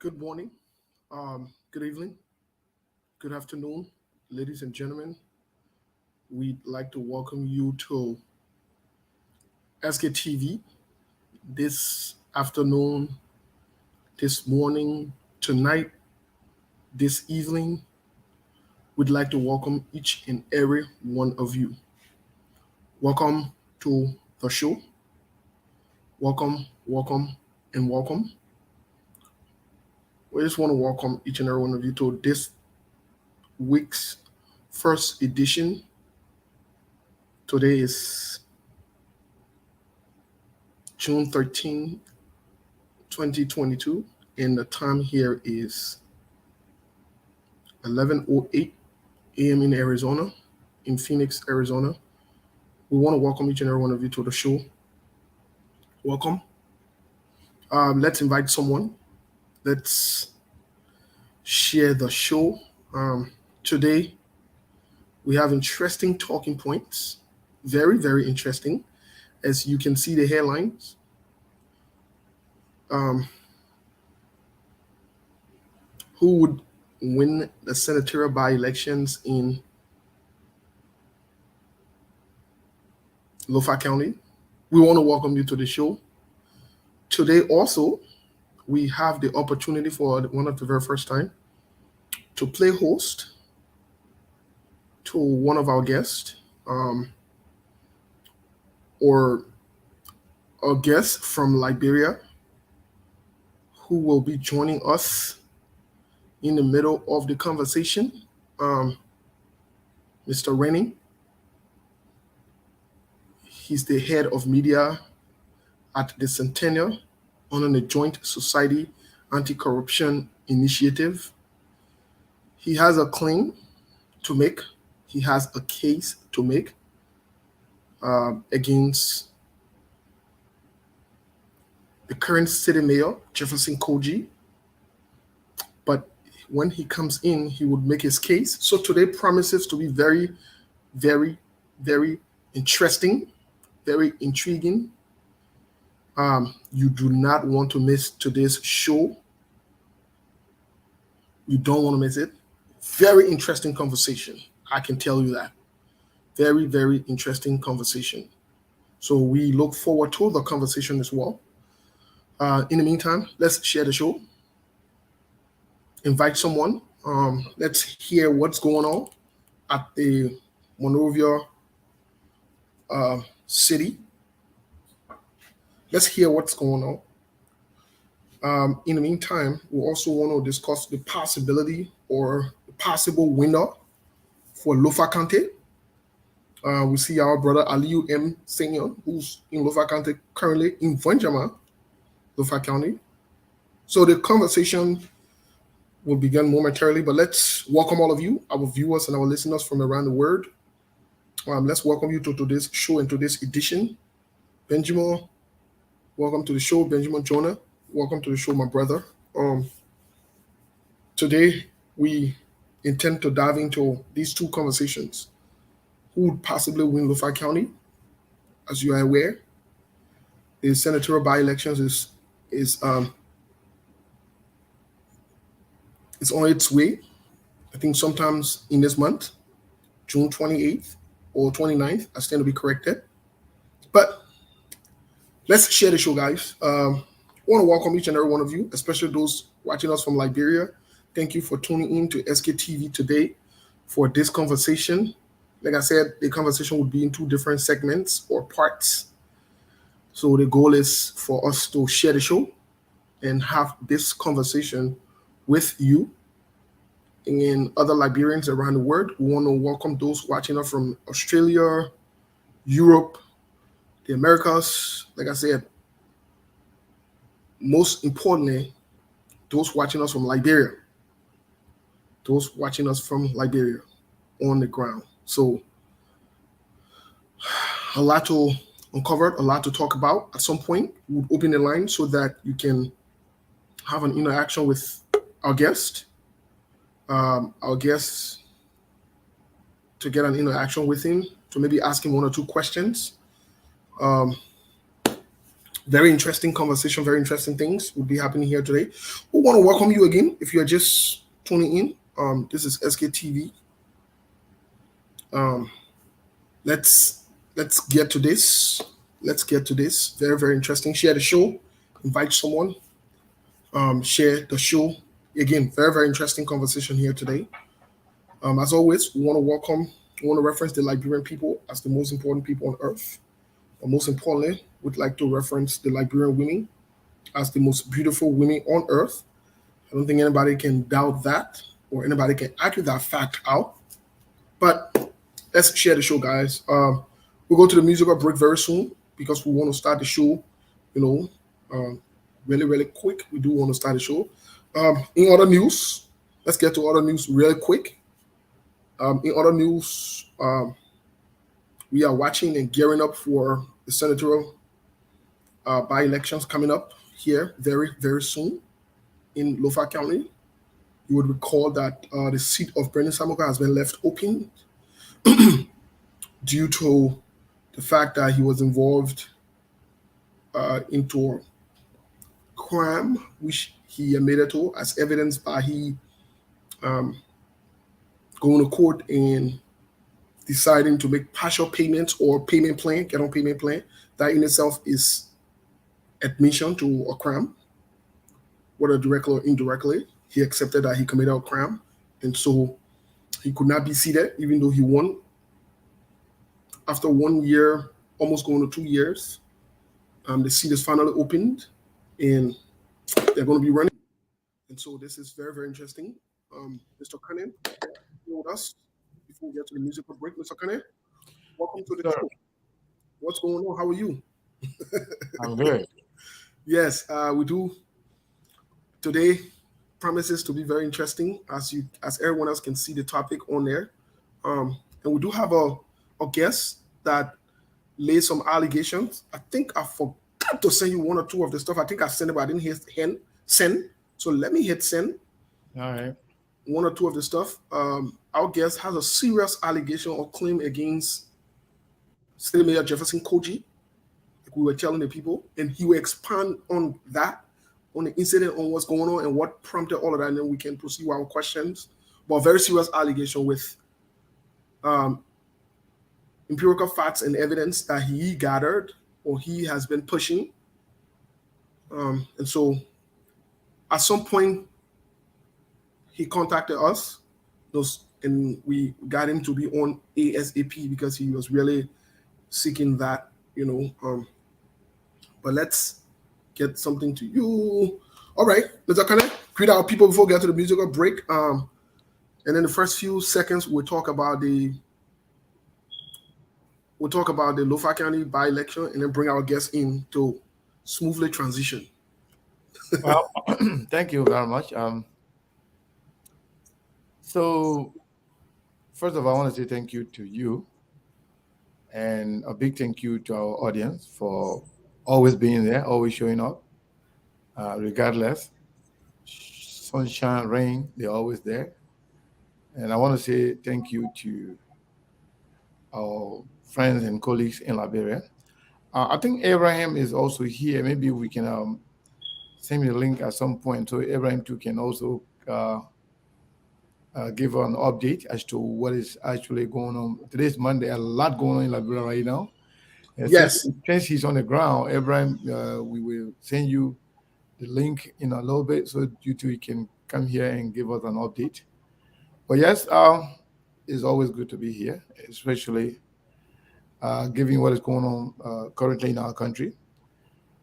Good morning, good evening, good afternoon, ladies and gentlemen. We'd like to welcome you to SKTV this afternoon, this morning, tonight, this evening. We'd like to welcome each and every one of you. Welcome to the show. Welcome, welcome, and welcome. We just want to welcome each and every one of you to this week's first edition. Today is June 13, 2022, and the time here is 11:08 a.m. in Arizona, in Phoenix, Arizona. We want to welcome each and every one of you to the show. Welcome. Let's invite someone. Let's share the show. Today, we have interesting talking points. Very, very interesting. As you can see the headlines. Who would win the senatorial by-elections in Lofa County? We want to welcome you to the show. Today also, we have the opportunity for one of the very first time to play host to one of our guests, or a guest from Liberia who will be joining us in the middle of the conversation. Mr. Rennie, he's the head of media at the Centennial under the Joint Society Anti-Corruption Initiative. He has a claim to make. He has a case to make against the current city mayor, Jefferson Koji. But when he comes in, he would make his case. So today promises to be very, very, very interesting, very intriguing. You do not want to miss today's show. You don't want to miss it. Very interesting conversation. I can tell you that. Very, very interesting conversation. So we look forward to the conversation as well. In the meantime, let's share the show. Invite someone. Let's hear what's going on at the Monrovia city. Let's hear what's going on. In the meantime, we also want to discuss the possibility or the possible winner for Lofa County. We see our brother Aliu M. Senior, who's in Lofa County, currently in Vanjama, Lofa County. So the conversation will begin momentarily, but let's welcome all of you, our viewers and our listeners from around the world. Let's welcome you to today's show and today's edition. Benjamin, welcome to the show. Benjamin Jonah, welcome to the show, my brother. Today, we intend to dive into these two conversations. Who would possibly win Lofa County? As you are aware, the senatorial by-elections is on its way. I think sometimes in this month, June 28th or 29th, I stand to be corrected. But let's share the show, guys. I want to welcome each and every one of you, especially those watching us from Liberia. Thank you for tuning in to SKTV today for this conversation. Like I said, the conversation would be in two different segments or parts. So the goal is for us to share the show and have this conversation with you and other Liberians around the world. We want to welcome those watching us from Australia, Europe, the Americas. Like I said, most importantly, those watching us from Liberia. Those watching us from Liberia on the ground. So a lot to uncover, a lot to talk about. At some point, we'll open the line so that you can have an interaction with our guest. To get an interaction with him, to maybe ask him one or two questions. Very interesting conversation, very interesting things will be happening here today. We want to welcome you again. If you're just tuning in, this is SKTV. Um, let's let's get to this. Let's get to this. Very, very interesting. Share the show. Invite someone. Share the show. Again, very, very interesting conversation here today. As always, we want to reference the Liberian people as the most important people on earth. But most importantly, we'd like to reference the Liberian women as the most beautiful women on earth. I don't think anybody can doubt that or anybody can argue that fact out. But let's share the show, guys. We'll go to the musical break very soon because we want to start the show, you know, really, really quick. We do want to start the show. In other news, let's get to other news really quick. In other news, we are watching and gearing up for the senatorial by elections coming up here very, very soon in Lofa County. You would recall that the seat of Brendan Samuka has been left open due to the fact that he was involved into a crime which he admitted to, as evidenced by he um, going to court and deciding to make partial payments or payment plan, get on payment plan. That in itself is admission to a crime, whether directly or indirectly. He accepted that he committed a crime, and so he could not be seated, even though he won. After 1 year, almost going to 2 years, the seat is finally opened, and they're going to be running. And so this is very, very interesting. Mr. Kane, with us before we get to the musical break. Mr. Kane, welcome to the Sure. show. What's going on? How are you? I'm good. Yes, we do. Today promises to be very interesting, as everyone else can see the topic on there. And we do have a guest that laid some allegations. I think I forgot to send you one or two of the stuff. I think I sent it, but I didn't hit send. So let me hit send All right. one or two of the stuff. Our guest has a serious allegation or claim against State Mayor Jefferson Koji, like we were telling the people, and he will expand on that, on the incident, on what's going on and what prompted all of that, and then we can proceed with our questions. But a very serious allegation with um, empirical facts and evidence that he gathered or he has been pushing. And so at some point, he contacted us, and we got him to be on ASAP because he was really seeking that. But let's get something to you. All right, let's kind of greet our people before we get to the musical break. And in the first few seconds, we'll talk about the Lofa County by-election and then bring our guests in to smoothly transition. Well, thank you very much. So first of all, I want to say thank you to you and a big thank you to our audience for always being there, always showing up, regardless. Sunshine, rain, they're always there. And I want to say thank you to our friends and colleagues in Liberia. I think Abraham is also here. Maybe we can send me the link at some point so Abraham too can also give an update as to what is actually going on. Today's Monday, a lot going on in Liberia right now. And Yes. since he's on the ground, Abraham, we will send you the link in a little bit so you two can come here and give us an update. But yes, it's always good to be here, especially given what is going on currently in our country.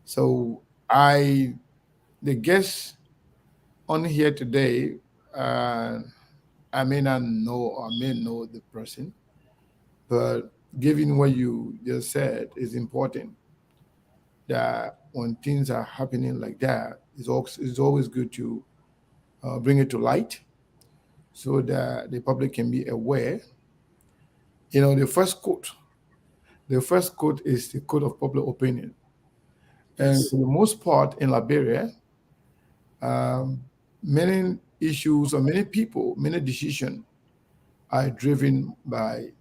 So the guest on here today, I may not know or may know the person, but given what you just said is important that when things are happening like that, it's always good to bring it to light so that the public can be aware. You know, the first quote is the quote of public opinion. And Yes. for the most part in Liberia, um, many issues or many people, many decisions are driven by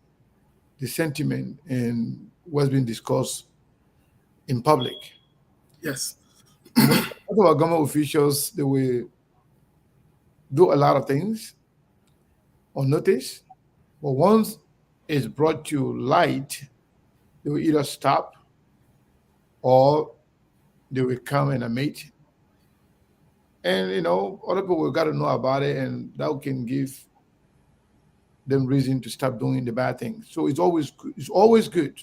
the sentiment and what's been discussed in public. Yes. Most of our government officials, they will do a lot of things on notice, but once it's brought to light, they will either stop or they will come and admit. And other people got to know about it, and that can give them reason to stop doing the bad things. So it's always good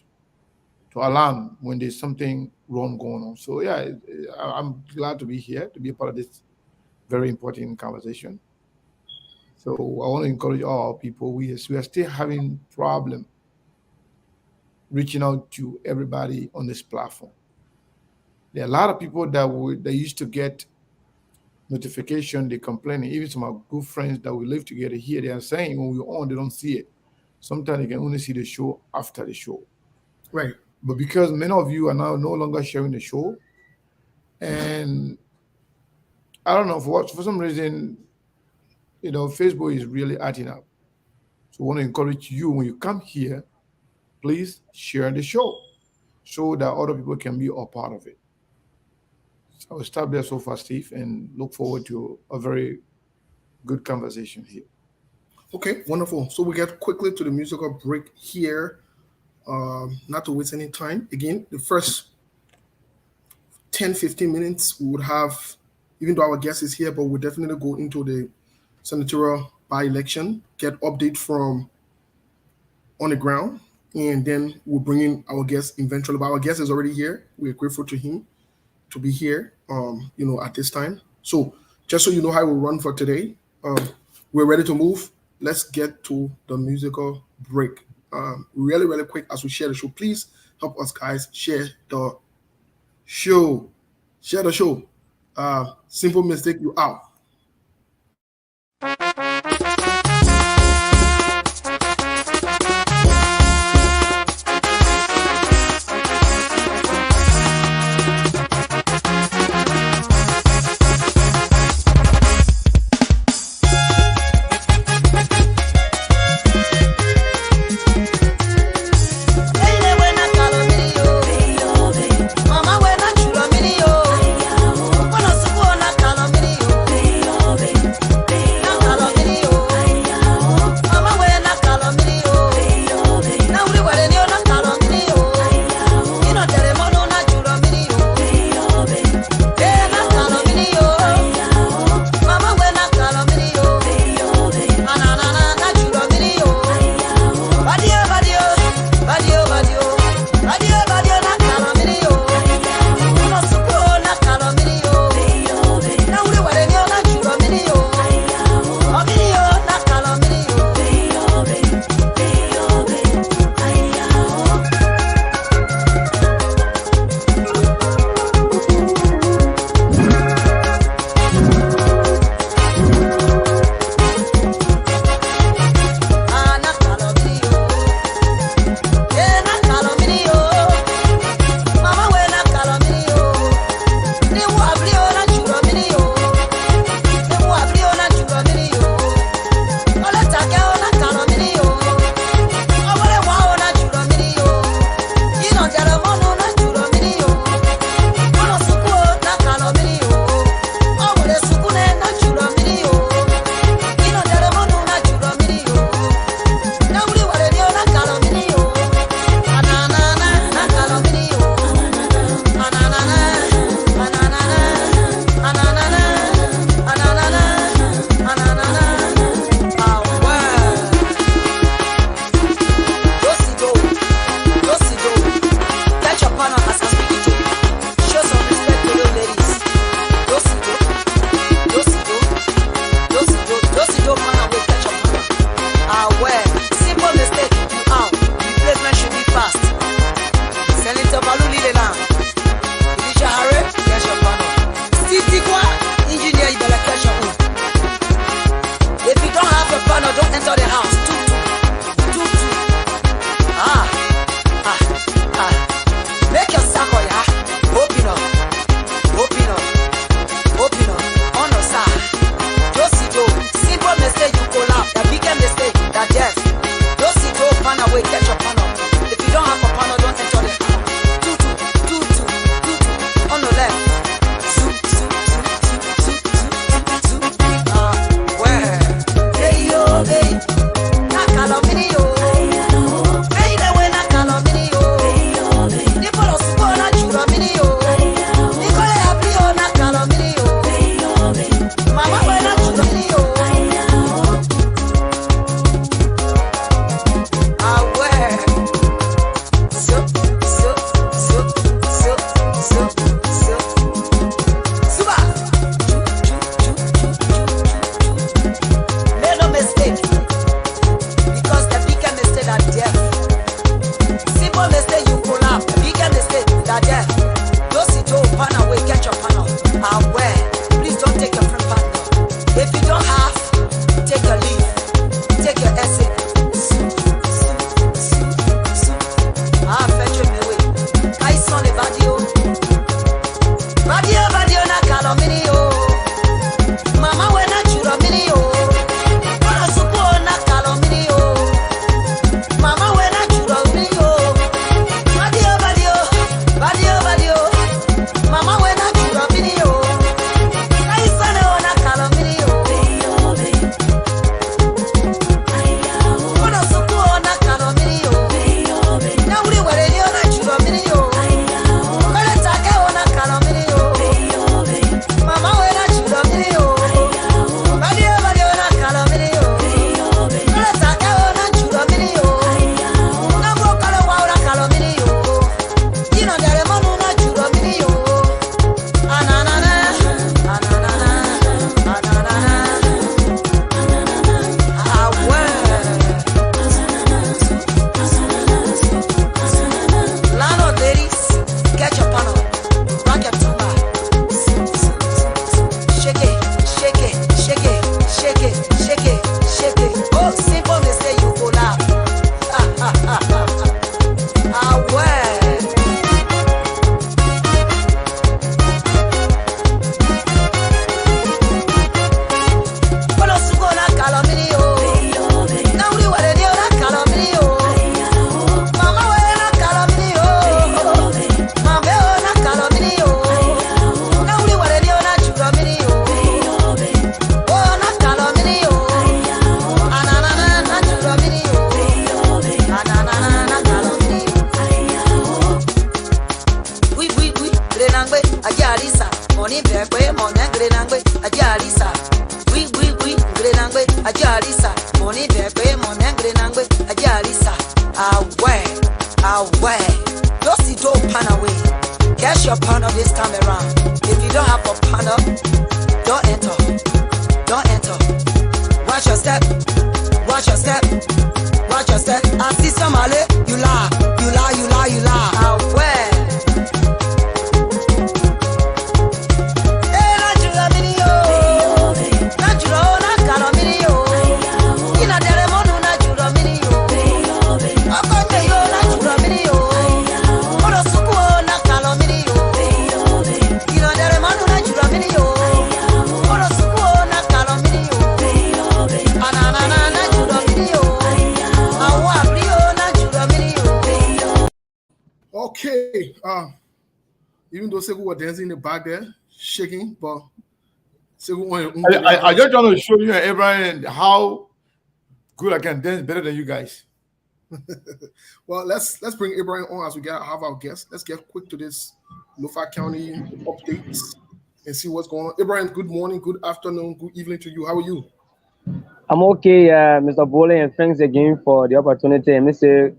to alarm when there's something wrong going on. So yeah, I'm glad to be here to be a part of this very important conversation. So I want to encourage all our people. We are still having problem reaching out to everybody on this platform. There are a lot of people that used to get notification, they complaining. Even some of our good friends that we live together here, they are saying when we're on, they don't see it. Sometimes they can only see the show after the show. Right. But because many of you are now no longer sharing the show, and I don't know for some reason, Facebook is really acting up. So I want to encourage you when you come here, please share the show so that other people can be a part of it. So I'll stop there so far, Steve, and look forward to a very good conversation here. Okay, wonderful. So we get quickly to the musical break here. Not to waste any time. Again, the first 10-15 minutes we would have, even though our guest is here, but we'll definitely go into the senatorial by-election, get update from on the ground, and then we'll bring in our guest eventually. But our guest is already here. We're grateful to him to be here, at this time. So just so you know how we'll run for today, we're ready to move. Let's get to the musical break. Really, really quick as we share the show. Please help us, guys. Share the show. Share the show. Simple mistake, you out. Mama, when I ajalisa. We, grenangwe, ajalisa. Money pepe, monengre nangwe, ajalisa. Away. Don't see don't pan away. Cash your panel this time around. If you don't have a panel, don't enter. Watch your step. I see somebody, you lie. Away. Okay. Even though Segu was dancing in the back there, shaking, but Segu went. I just want to show you, Abraham, how good I can dance better than you guys. Well, let's bring Abraham on as we have our guests. Let's get quick to this Lofa County updates and see what's going on. Abraham, good morning, good afternoon, good evening to you. How are you? I'm okay, Mr. Bowley, and thanks again for the opportunity. And Mr.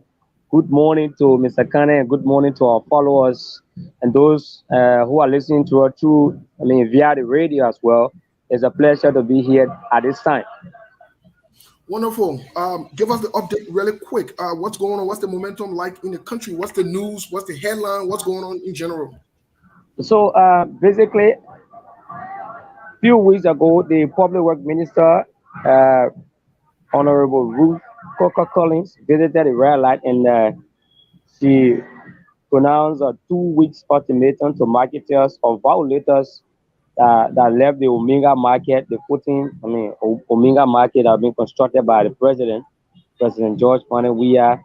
Good morning to Mr. Kane, and good morning to our followers and those who are listening to us through, via the radio as well. It's a pleasure to be here at this time. Wonderful. Give us the update really quick. What's going on? What's the momentum like in the country? What's the news? What's the headline? What's going on in general? So basically, a few weeks ago, the Public Works Minister, Honorable Ruth Coker Collins, visited the red light, and she pronounced a 2-week ultimatum to marketers or violators that left the Omega market, the 14, Omega market that been constructed by the President George Fountain Weah,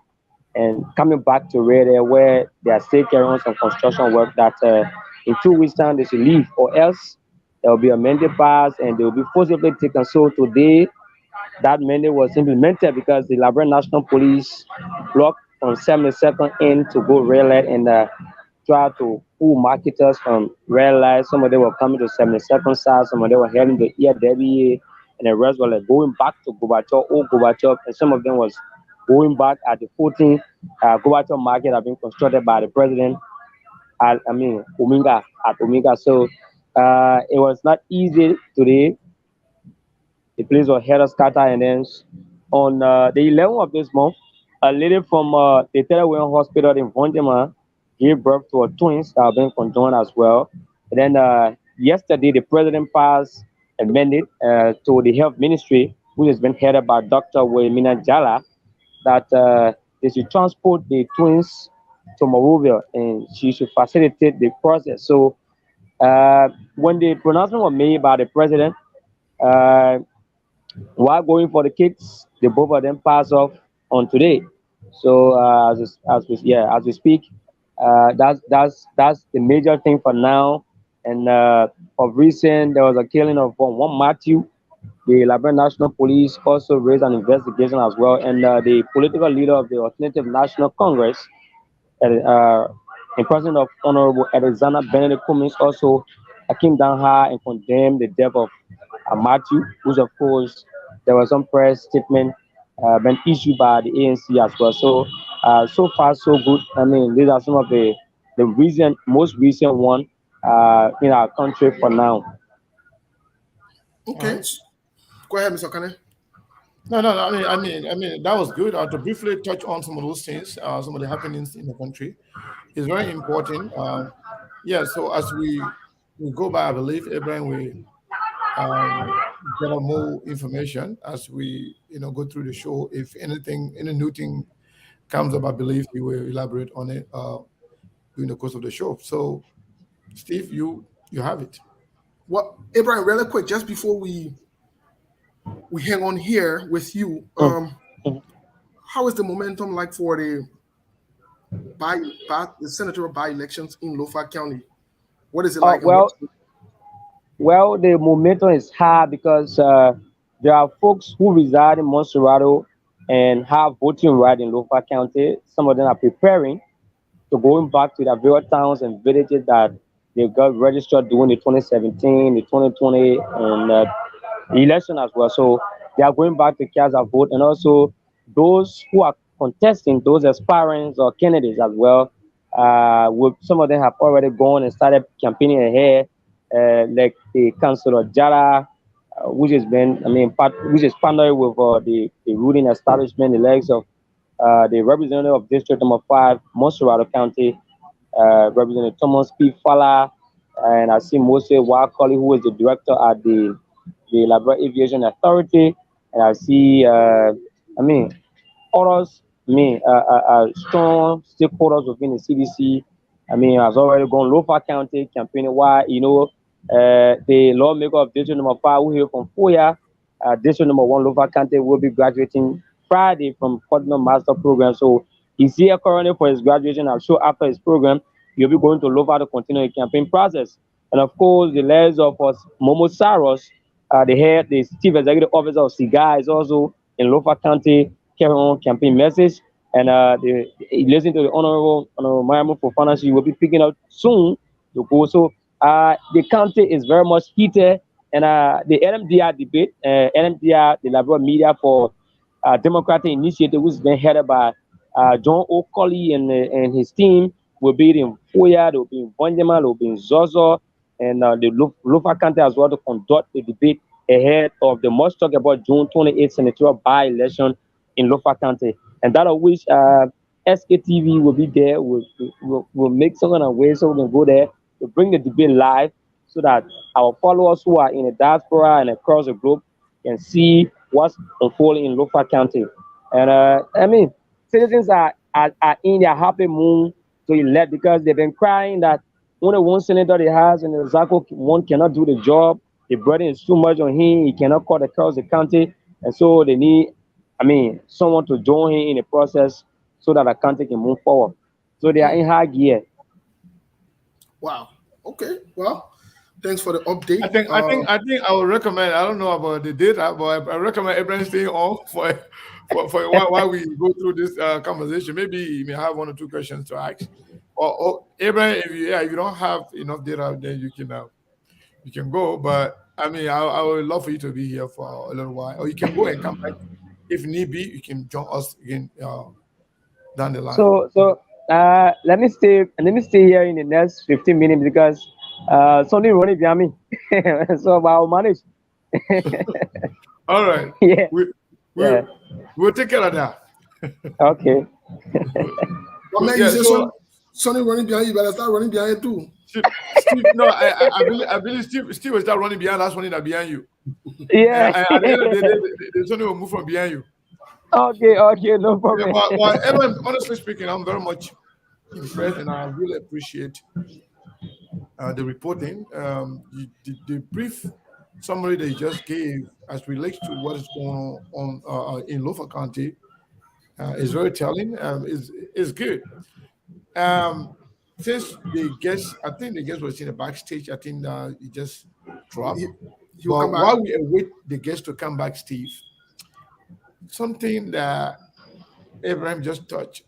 and coming back to Red Air where they are still carrying on some construction work that in 2 weeks' time they should leave, or else there will be amended pass and they will be forcibly taken. So today, that mandate was implemented because the Liberia National Police blocked from 72nd in to go red light and try to pull marketers from red light. Some of them were coming to 72nd side, some of them were heading to EWA, and the rest were like going back to old Gorbachev, and some of them was going back at the 14th Gorbachev market that been constructed by the president Omega. So it was not easy today. The place was held scatter, and then on the 11th of this month, a lady from the Senatorial Hospital in Vonjima gave birth to twins that have been conjoined as well. And then yesterday, the president passed a mandate to the health ministry, which has been headed by Dr. Wilhelmina Jala, that they should transport the twins to Monrovia and she should facilitate the process. So when the pronouncement was made by the president, while going for the kids, the both of them pass off on today. So as we speak, that's the major thing for now. And of recent, there was a killing of one Matthew. The Liberia National Police also raised an investigation as well, and the political leader of the Alternative National Congress, in person of Honorable Alexander Benedict Cummings, also came down high and condemned the death of Matthew, which of course there was some press statement been issued by the ANC as well. So so far so good. I mean, these are some of the most recent one in our country for now. Okay, go ahead, Mr. Kane. No. I mean, that was good. To briefly touch on some of those things, some of the happenings in the country, is very important. So as we go by, I believe Abraham will get more information as we go through the show. If anything, any new thing comes up, I believe he will elaborate on it during the course of the show. So, Steve, you have it. Well, Abraham, really quick, just before we hang on here with you, how is the momentum like for the senatorial by-elections in Lofa County? What is it like? Well, the momentum is high because there are folks who reside in Monserrado and have voting right in Lofa County. Some of them are preparing to going back to their various towns and villages that they got registered during the 2017, the 2020, and election as well. So they are going back to cast a vote, and also those who are contesting, those aspirants or candidates as well. Some of them have already gone and started campaigning ahead, like the councillor Jara, which has been, which is partnered with the ruling establishment, the legs of the representative of District Number 5, Monserrato County, Representative Thomas P. Fala, and I see Mose Wakoli, who is the director at the Labrador Aviation Authority, and I see, others, strong stakeholders within the CDC. Has already gone Lofa County campaigning. Why, the lawmaker of District Number 5, who here from Foya, District Number 1, Lofa County, will be graduating Friday from Cardinal Master Program. So he's here currently for his graduation. I'm sure after his program, he'll be going to Lofa to continue the campaign process. And of course, the legs of us, Momo Saros, the chief executive officer of SIGA, is also in Lofa County carrying on campaign message. And listen to the Honorable Mariam Fofana. She will be picking up soon to go. So the county is very much heated. And the LMDR debate, LMDR, the Labrador Media for Democratic Initiative, which has been headed by John O'Coley and his team, will be in Foya, they will be in Bonjama, they will be in Zozo, and the Lofa County as well to conduct the debate ahead of the much talked about June 28th senatorial by-election in Lofa County. And that of which SKTV will be there. We'll make some kind of way so we can go there to bring the debate live so that our followers who are in the diaspora and across the globe can see what's unfolding in Lofa County. And citizens are in their happy mood to elect because they've been crying that only one senator they has and the Zaco one cannot do the job. The burden is too much on him. He cannot cut across the county. And so they need, someone to join him in the process so that the county can move forward. So they are in high gear. Wow. Okay. Well, thanks for the update. I think I would recommend. I don't know about the data, but I recommend everyone staying on for while we go through this conversation. Maybe you may have one or two questions to ask. Or Abraham, if you don't have enough data, then you can go. But I would love for you to be here for a little while, or you can go and come back if need be. You can join us again down the line. So let me stay here in the next 15 minutes because something running behind me. So I'll manage. All right. Yeah. We'll take care of that. Okay. Well, man, you say something running behind you, better start running behind you too. Steve, no, I believe Steve will start running behind. That's running that behind you. Yeah. At the end of the day, the Sonny will move from behind you. Okay, no problem. Yeah, but Edwin, honestly speaking, I'm very much impressed, and I really appreciate the reporting. The brief summary that you just gave as relates to what is going on in Lofa County is very telling. Is good. Since I think the guest was in the backstage. I think he just dropped. But while we await the guest to come back, Steve, something that Abraham just touched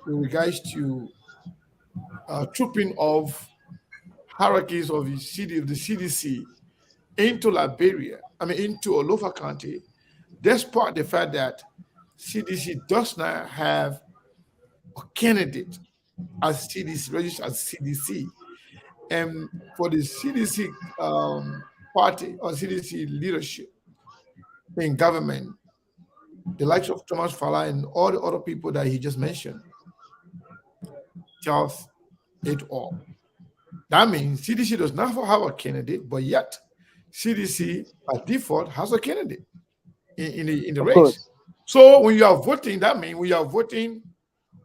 with regards to trooping of hierarchies of the CDC into Liberia, into Lofa County, despite the fact that CDC does not have a candidate as CDC, registered as CDC. And for the CDC party or CDC leadership in government, the likes of Thomas Fala and all the other people that he just mentioned, just it all. That means CDC does not have a candidate, but yet CDC by default has a candidate in the race. Course. So when you are voting, that means when you are voting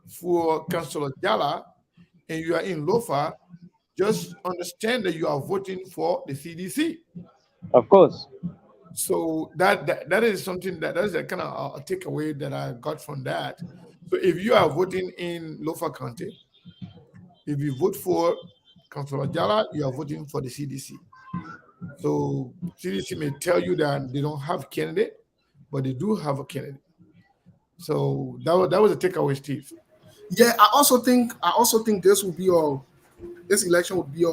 for Councillor Jala and you are in Lofa, just understand that you are voting for the CDC. Of course. So that is something that is a kind of a takeaway that I got from that. So if you are voting in Lofa County, if you vote for Councillor Jala, you are voting for the CDC. So CDC may tell you that they don't have a candidate, but they do have a candidate. So that was a takeaway, Steve. Yeah, I also think this election would be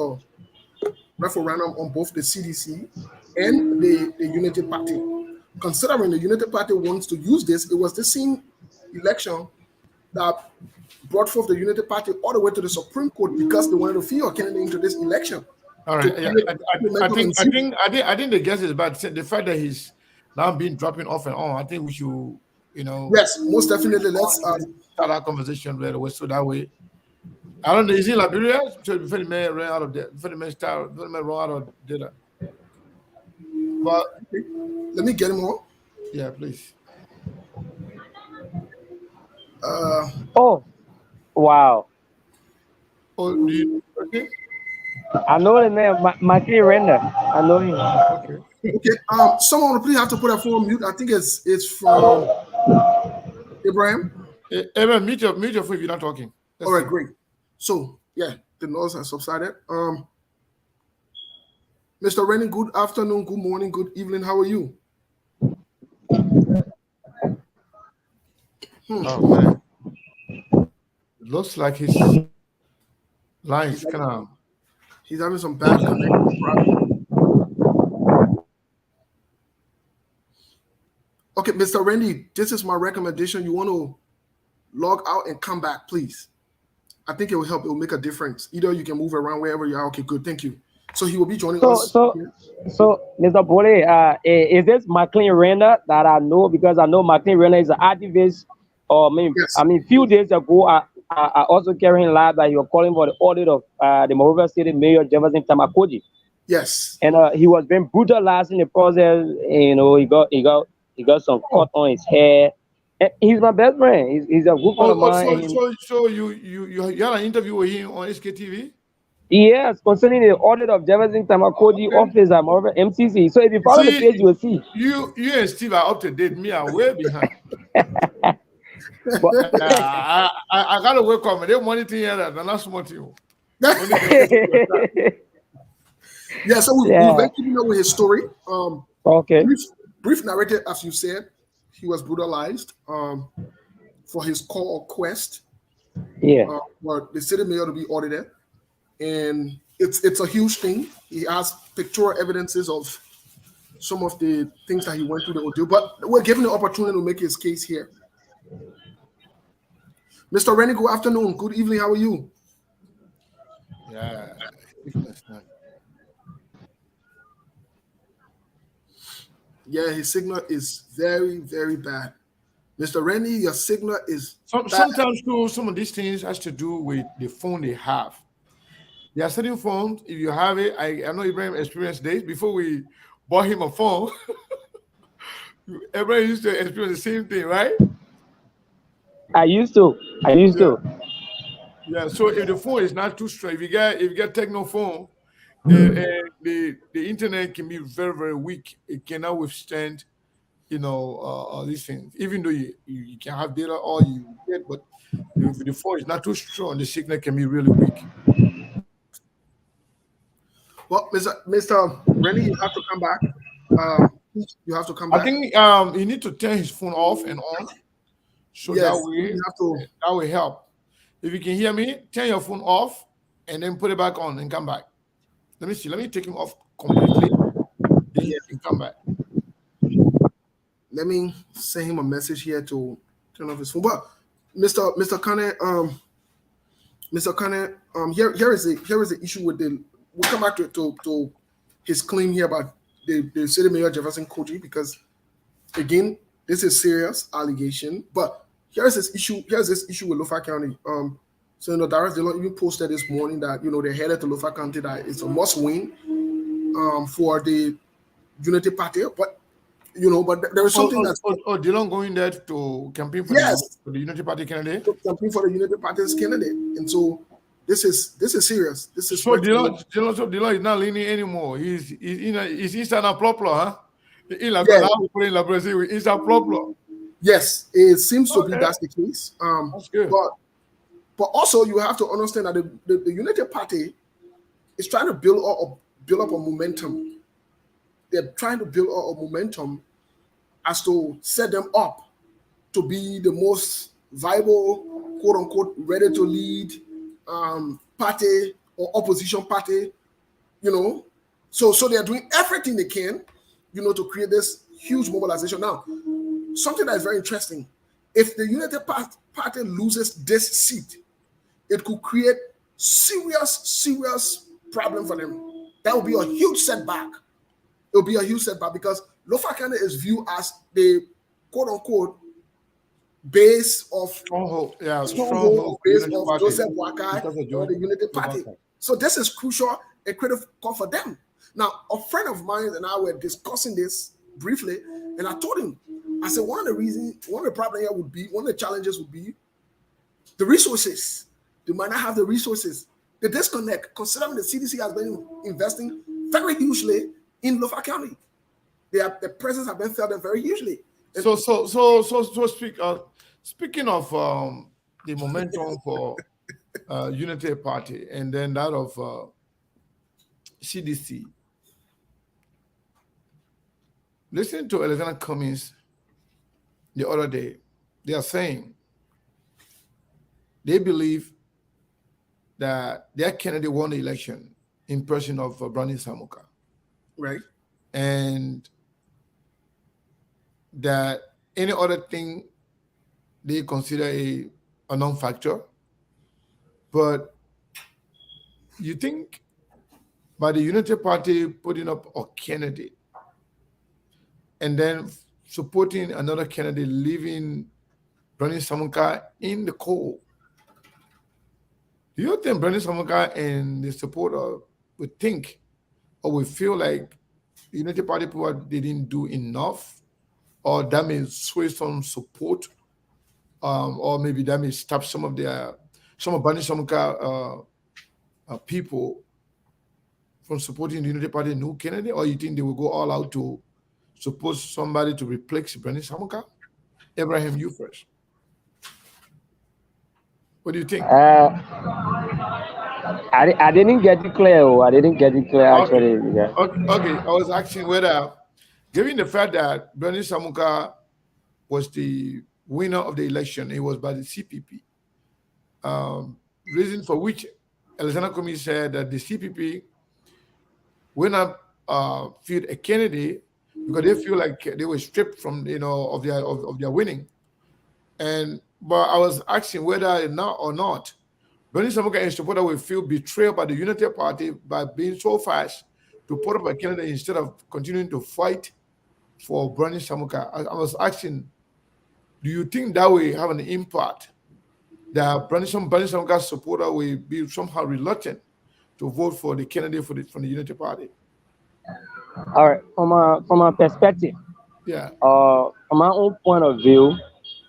referendum on both the CDC and the Unity Party. Considering the Unity Party wants to use this, it was the same election that brought forth the Unity Party all the way to the Supreme Court because they wanted to feed Kennedy into this election. All right. Yeah, I think the guess is bad. The fact that he's now been dropping off and on. I think we should, Yes, most definitely. Let's start our conversation right away. So that way, I don't know. Is he Liberia? So before the man ran out of data, before the man run out of data. But let me get him on. Yeah, please. Oh, wow. Oh, okay. I know the man, Mikey Render. I know him. Okay. Someone please have to put that phone on mute. I think it's from Abraham. Abraham, mute your phone if you're not talking. All right, great. So yeah, the noise has subsided. Mr. Rennie, good afternoon, good morning, good evening. How are you? Oh man, it looks like his line is kind of. He's having some bad connection problem. Okay, Mr. Randy, this is my recommendation. You want to log out and come back, please. I think it will help. It will make a difference. Either you can move around wherever you are. Okay, good. Thank you. So he will be joining us. So, Mr. Bole, is this McLean Render that I know? Because I know McLean Render is an activist. Yes. Few days ago, I also carrying live that you're calling for the audit of the Monrovia City Mayor Jefferson Tamakoji. Yes. And he was being brutalized in the process. He got some cut on his hair. And he's my best friend. He's a good friend of mine. So you had an interview with him on SKTV? Yes, concerning the audit of Jefferson Tamakoji office at Monrovia MCC. So if you follow the page, you will see. You and Steve are up to date. Me, I'm way behind. But, I gotta wake up. They monitor here that the last month you. Yeah, so we're very keeping up with his story. Okay. Brief narrative, as you said, he was brutalized for his call or quest. Yeah. For the city mayor to be audited, and it's a huge thing. He has pictorial evidences of some of the things that he went through the ordeal, but we're given the opportunity to make his case here. Mr. Rennie, good afternoon. Good evening. How are you? Yeah. Yeah, his signal is very, very bad. Mr. Rennie, your signal is sometimes too, some of these things has to do with the phone they have. There are certain phones, if you have it, I know Ibrahim experienced this before we bought him a phone. Everybody used to experience the same thing, right? I used to. Yeah, so if the phone is not too strong, if you get techno phone, the internet can be very, very weak. It cannot withstand, these things. Even though you can have data all you get, but if the phone is not too strong, the signal can be really weak. Well, Mr. Rennie, you have to come back. You have to come back. I think you need to turn his phone off and on. So yes, that will help. If you can hear me, turn your phone off and then put it back on and come back. Let me see. Let me take him off completely. Then you can come back. Let me send him a message here to turn off his phone. But Mr. Kane, here is the issue with the. We'll come back to his claim here about the city mayor Jefferson Koji, because again, this is serious allegation. But here's this issue with Lofa County. Senator Darius Dillon even posted this morning that they headed to Lofa County, that it's a must win for the Unity Party. But there is something that's Dillon going there to campaign for the Unity Party candidate. To campaign for the Unity Party's candidate, and so this is serious. This is so Dillon is not leaning anymore. He's inside a ploplo, huh? Yes, it seems to be that's the case. That's good. But also you have to understand that the Unity Party is trying to build up a momentum. They're trying to build up a momentum as to set them up to be the most viable, quote unquote, ready to lead party or opposition party, So they're doing everything they can, to create this huge mobilization. Now, something that is very interesting, if the United Party loses this seat, it could create serious problem for them. That would be a huge setback. It will be a huge setback because Lofa County is viewed as the quote-unquote base of stronghold base of Joseph Boakai or the United Party. So this is crucial and critical for them. Now, a friend of mine and I were discussing this briefly, and I told him, I said, one of the problems here would be, one of the challenges would be the resources. They might not have the resources. The disconnect, considering the CDC has been investing very hugely in Lofa County. Their presence has been felt very hugely. So speaking of the momentum for Unity Party and then that of CDC, listening to Alexander Cummings the other day, they are saying they believe that their candidate won the election in person of Brandon Samuka. Right. And that any other thing they consider a non-factor. But you think by the Unity Party putting up a candidate and then supporting another candidate, leaving Brandon Samuka in the cold, do you think Brandon Samuka and the supporter would think or would feel like the Unity Party people didn't do enough, or that may sway some support, or maybe that may stop some of Brandon Samuka people from supporting the Unity Party new candidate, or you think they will go all out to support somebody to replace Brandon Samuka? Abraham, you first. What do you think? I didn't get it clear. I didn't get it clear actually. Yeah. Okay. I was asking whether, given the fact that Brandon Samuka was the winner of the election, it was by the CPP. Reason for which Alexander Cummings said that the CPP will not field a candidate because they feel like they were stripped from of their winning. But I was asking whether or not Brandon Samuka and supporter will feel betrayed by the Unity Party by being so fast to put up a candidate instead of continuing to fight for Brandon Samuka. I was asking, do you think that will have an impact that Brandon Samuka's supporter will be somehow reluctant to vote for the candidate from the Unity Party? All right, from a perspective, yeah, from my own point of view,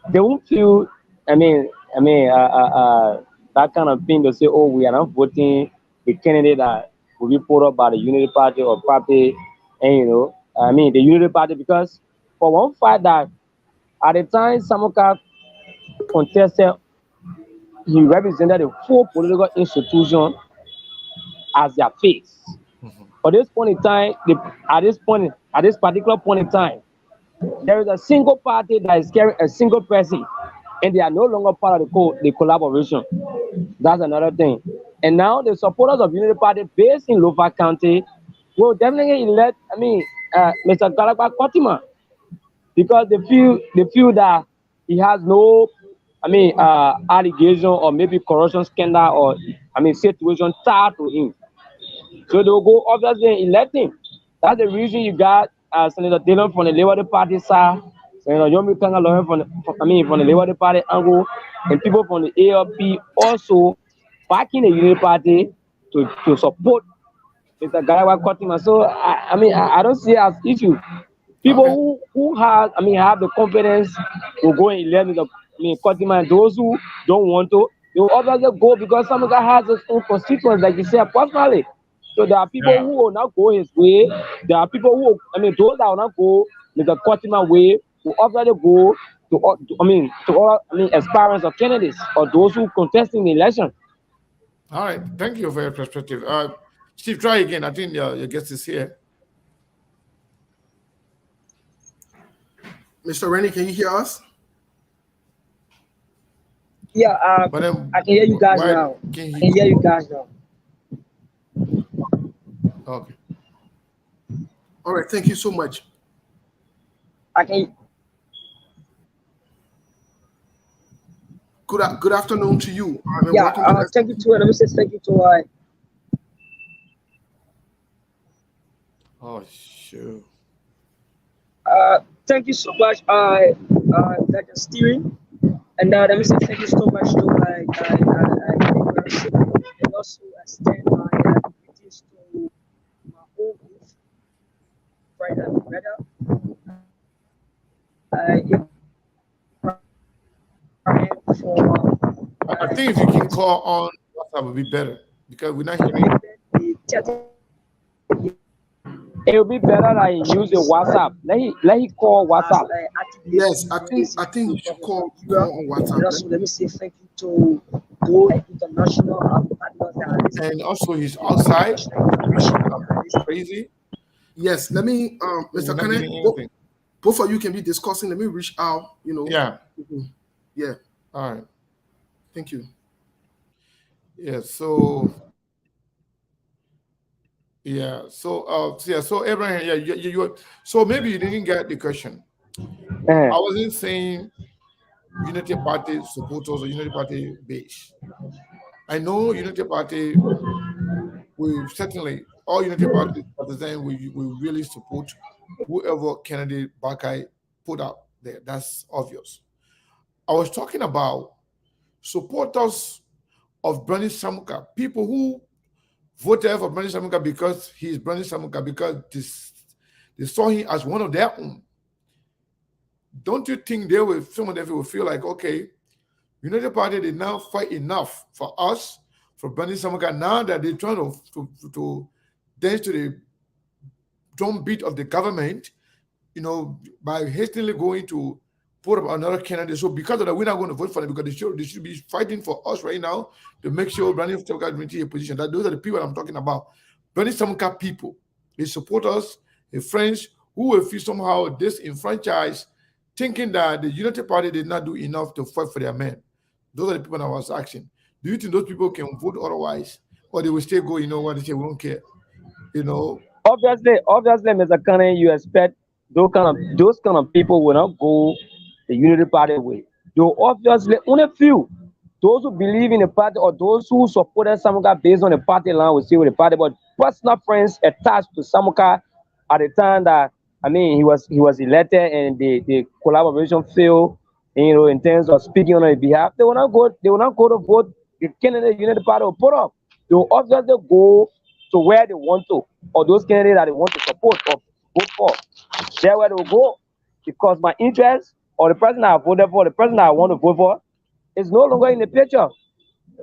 they won't feel. That kind of thing to say, oh, we are not voting the candidate that will be put up by the Unity Party or party, and the Unity Party, because for one fact that at the time Samuka contested, he represented the full political institution as their face. At this point in time, at this particular point in time, there is a single party that is carrying a single person, and they are no longer part of the collaboration. That's another thing. And now the supporters of Unity Party based in Lofa County will definitely elect, Mr. Galagba Kotima, because they feel that he has no, allegation or maybe corruption scandal or situation tied to him. So they'll go obviously and elect him. That's the reason you got Senator Dillon from the Labour Party side, Senator Yomi Kanga Lawyer from the Labour Party angle, and people from the ALP also backing the Unity Party to support Mr. Garawa Kotima. So I don't see it as issue. People who have the confidence will go and elect Mr. Kotima, and those who don't want to, they will obviously go because some of that has his own constituents, like you said, personally. So there are people who will not go his way. There are people who, those that will not go Mr. Kotima way will obviously go to all aspirants of candidates or those who contest in the election. All right, thank you for your perspective. Steve, try again. I think your guest is here. Mr. Rennie, can you hear us? Yeah, I can hear you guys now. Okay. All right, thank you so much. I can. Good afternoon to you. And Yeah. welcome to Thank you SLP. to. Let me say thank you to. Oh, sure. Thank you so much. Dr. Steven. And let me say thank you so much to and also extend my greetings to my own group, right, brother. For I think if you can call on WhatsApp would be better because we're not hearing you. It would be better that he use the WhatsApp. Let he call WhatsApp. Yes, I think you should call on WhatsApp. And also, let me say thank you to both international partners that are listening. And also, he's outside, which is crazy. Yes, let me, We're Mr. not Kenneth, getting anything. both of you can be discussing. Let me reach out, Yeah. Yeah, All right. thank you. Yeah. So. Yeah. So Abraham, yeah, so maybe you didn't get the question. I wasn't saying Unity Party supporters or Unity Party base. I know Unity Party, we certainly, all Unity Party partisans, we really support whoever candidate Bakai put out there. That's obvious. I was talking about supporters of Bernie Samuka, people who voted for Bernie Samuka because he's Bernie Samuka, because they saw him as one of their own. Don't you think some of them will feel like, okay, United Party did now fight enough for us, for Bernie Samuka, now that they're trying to dance to the drumbeat of the government, by hastily going to put up another candidate. So because of that, we're not going to vote for them because they should be fighting for us right now to make sure Bernie Samuka maintains a position. Those are the people I'm talking about. Bernie Samuka people, they support us, the friends who will feel somehow disenfranchised, thinking that the United Party did not do enough to fight for their men. Those are the people I was asking. Do you think those people can vote otherwise? Or they will still go, they say, we don't care. Obviously, Mr. Kanye, you expect those kind of people will not go the Unity Party way. Though obviously only few, those who believe in the party or those who supported Samuka based on the party line will stay with the party. But personal friends attached to Samuka at the time that he was elected and the collaboration failed, in terms of speaking on his behalf, they will not go to vote the candidate Unity Party will put up. They will obviously go to where they want to, or those candidates that they want to support or vote for. There where they will go, because my interest or the person I voted for, the person that I want to vote for, is no longer in the picture.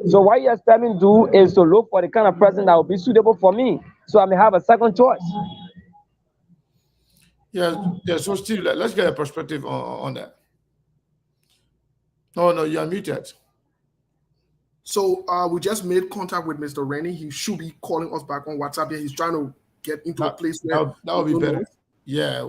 So what you expect me to do is to look for the kind of person that will be suitable for me, so I may have a second choice. Yeah. So Steve, let's get a perspective on that. No, you're muted. So we just made contact with Mr. Rennie. He should be calling us back on WhatsApp. He's trying to get into a place where that would be no better. noise. Yeah.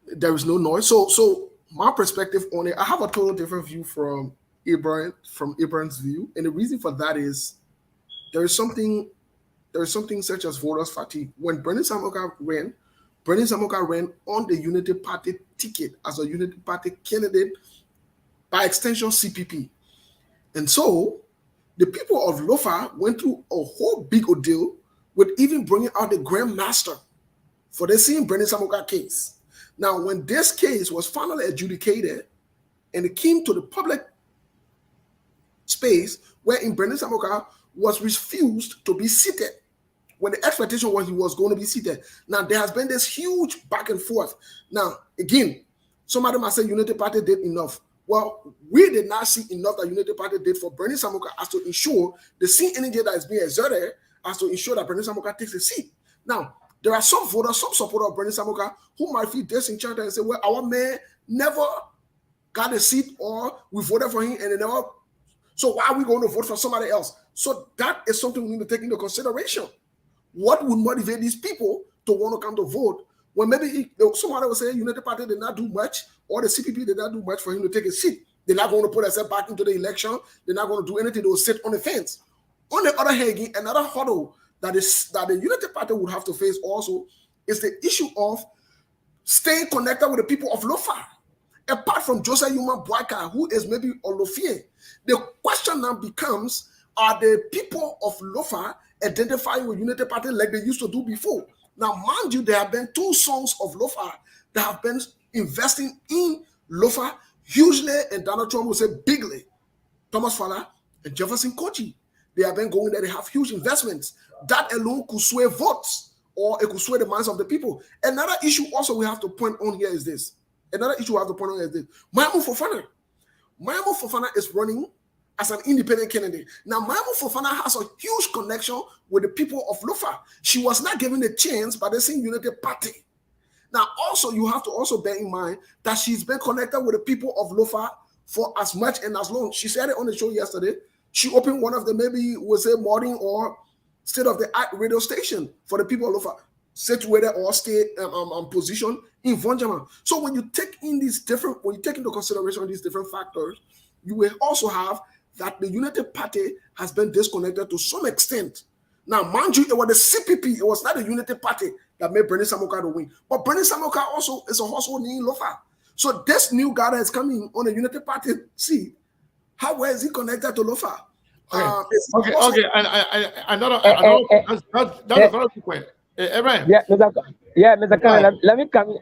There is no noise. So my perspective on it, I have a total different view from Abraham's view, and the reason for that is there is something such as voters fatigue. When Bernie Samuka ran on the Unity Party ticket as a Unity Party candidate, by extension CPP. And so the people of Lofa went through a whole big ordeal with even bringing out the Grand Master for the same Bernie Samuka case. Now, when this case was finally adjudicated and it came to the public space wherein Bernie Samuka was refused to be seated, when the expectation was he was going to be seated. Now, there has been this huge back and forth. Now, again, some of them might say Unity Party did enough. Well, we did not see enough that Unity Party did for Bernie Samuka as to ensure the same energy that is being exerted as to ensure that Bernie Samuka takes a seat. Now, there are some voters, some supporters of Bernie Samuka who might feel disenchanted and say, well, our man never got a seat, or we voted for him and they never. So why are we going to vote for somebody else? So that is something we need to take into consideration. What would motivate these people to want to come to vote when maybe somebody will say United Party did not do much, or the CPP did not do much for him to take a seat? They're not going to put themselves back into the election. They're not going to do anything. They will sit on the fence. On the other hand, again, another hurdle that the Unity Party would have to face also is the issue of staying connected with the people of Lofa. Apart from Joseph Yuma Boyka, who is maybe Olofie, the question now becomes, are the people of Lofa identifying with Unity Party like they used to do before? Now, mind you, there have been 2 sons of Lofa that have been investing in Lofa hugely, and Donald Trump will say bigly. Thomas Fowler and Jefferson Kochi. They have been going there, they have huge investments. That alone could sway votes, or it could sway the minds of the people. Another issue also we have to point on here is this. Mayamu Fofana is running as an independent candidate. Now, Mayamu Fofana has a huge connection with the people of Lofa. She was not given a chance by the same Unity Party. Now, also, you have to also bear in mind that she's been connected with the people of Lofa for as much and as long. She said it on the show yesterday. She opened one of the, maybe we'll say, morning or state-of-the-art radio station for the people of Lofa, situated or stay position in Vonjama. So when you take into consideration these different factors, you will also have that the Unity Party has been disconnected to some extent. Now, mind you, it was the CPP, it was not the Unity Party that made Bernie Samoka to win. But Bernie Samoka also is a household in Lofa. So this new guy that is coming on the Unity Party seat, how well is he connected to Lofa? Okay. And another that's another point. Abraham. Mr. Khan,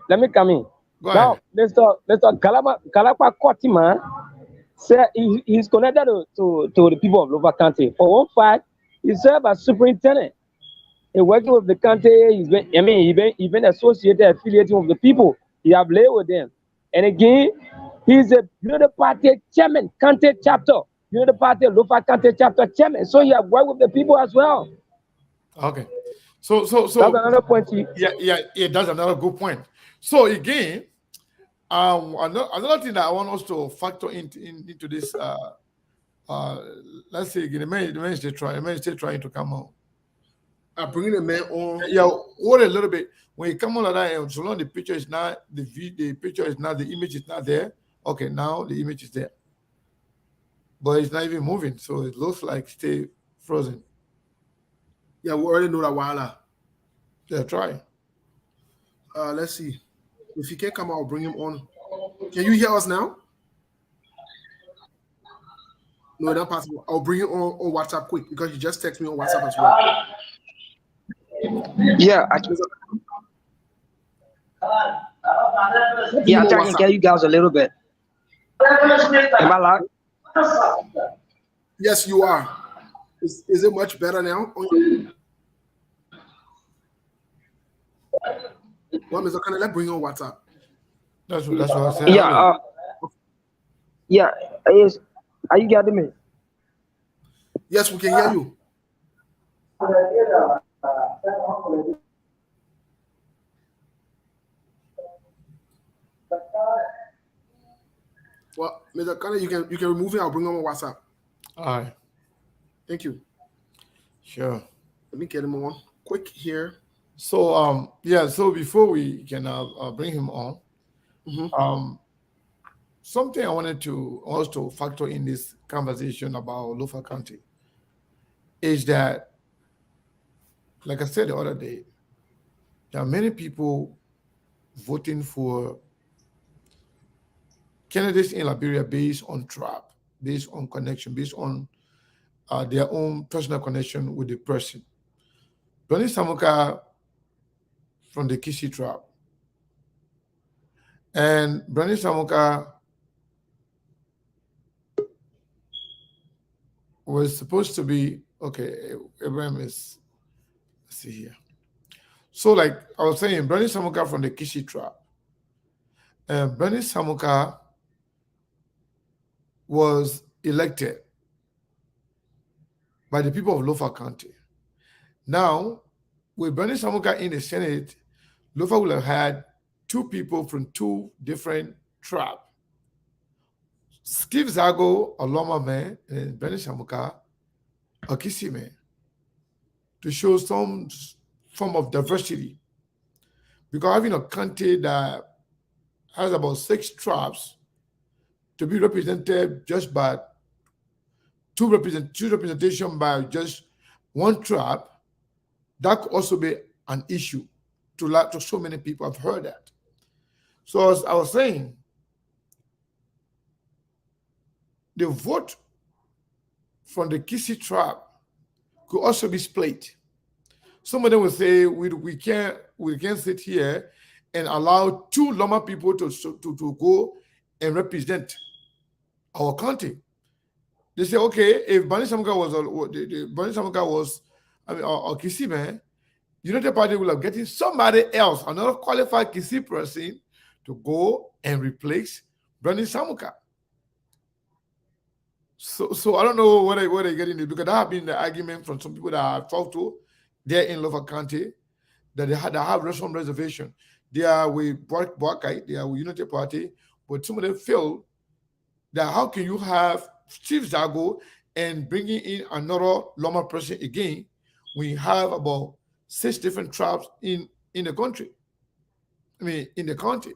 let me come in. Go Now, ahead. Mr. Kalapa Kotima said he's connected to the people of Lofa County. For one fact, he served as superintendent. He working with the county. He's been associated, affiliating with the people. He have laid with them. And again, he's a Unity Party chairman, county chapter. Unity Party, Lofa County chapter chairman. So he have worked with the people as well. Okay. So that's another point. That's another good point. So again, another thing that I want us to factor into this, let's say again, the man still trying to come on. Bringing the man on. Yeah, hold a little bit. When you come on like that, so long the picture is not the picture is not, the image is not there. Okay, now the image is there, but it's not even moving, so it looks like stay frozen. Yeah, we already know that Wala. Yeah, try. Let's see. If he can't come out, I'll bring him on. Can you hear us now? No, that's possible. I'll bring him on WhatsApp quick because you just text me on WhatsApp as well. Yeah, I can hear you guys a little bit. Am I loud? Yes, you are. Is it much better now? Well, Mr. Khan, let's bring on WhatsApp. That's what I said. Yeah. Are you getting me? Yes, we can hear you. Well, Mr. Khan, you can remove it. I'll bring him on WhatsApp. All right. Thank you. Sure. Let me get him on quick here. So so before we can bring him on, something I wanted to also factor in this conversation about Lofa County is that, like I said the other day, there are many people voting for candidates in Liberia based on trap, based on connection, based on their own personal connection with the person. Bernie Samuka from the Kishi tribe. And Bernie Samuka was supposed to be, okay, Abraham is, let's see here. So like I was saying, Bernie Samuka from the Kishi tribe. And Bernie Samuka was elected by the people of Lofa County. Now, with Bernie Samuka in the Senate, Lofa will have had 2 people from 2 different tribes. Steve Zago, a Loma man, and Bernie Samuka, a Kisi man, to show some form of diversity. Because having a county that has about 6 tribes to be represented just by two representation by just 1 tribe that could also be an issue to so many people. I've heard that. So as I was saying, the vote from the Kisi tribe could also be split. Some of them will say we can't sit here and allow two Loma people to go and represent our country. They say, okay, if Bani Samuka was or Kisi man, United Party will have getting somebody else, another qualified Kisi person, to go and replace Bani Samuka. So I don't know where they're getting it, because that have been the argument from some people that I've talked to there in Lofa County, that they have some reservation. They are with Bwakai, they are with Unity Party, but some of them feel that how can you have Steve Zago and bringing in another Loma person again when you have about 6 different tribes in the country? I mean, in the county.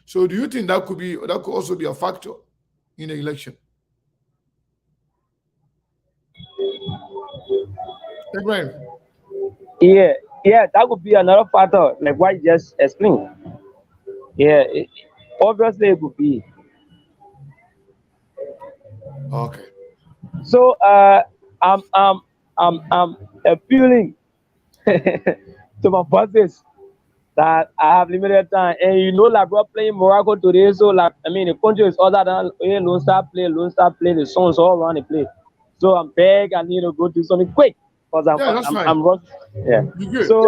So do you think that could also be a factor in the election? Abraham. Yeah, that would be another factor, like what you just explained. Yeah, obviously it would be. Okay. So I'm appealing to my bosses that I have limited time, and like we're playing Morocco today, so like the country is other than Lone Star play, the songs all around the place. So I need to go do something quick because That's fine. I'm rushed. Yeah. You good? So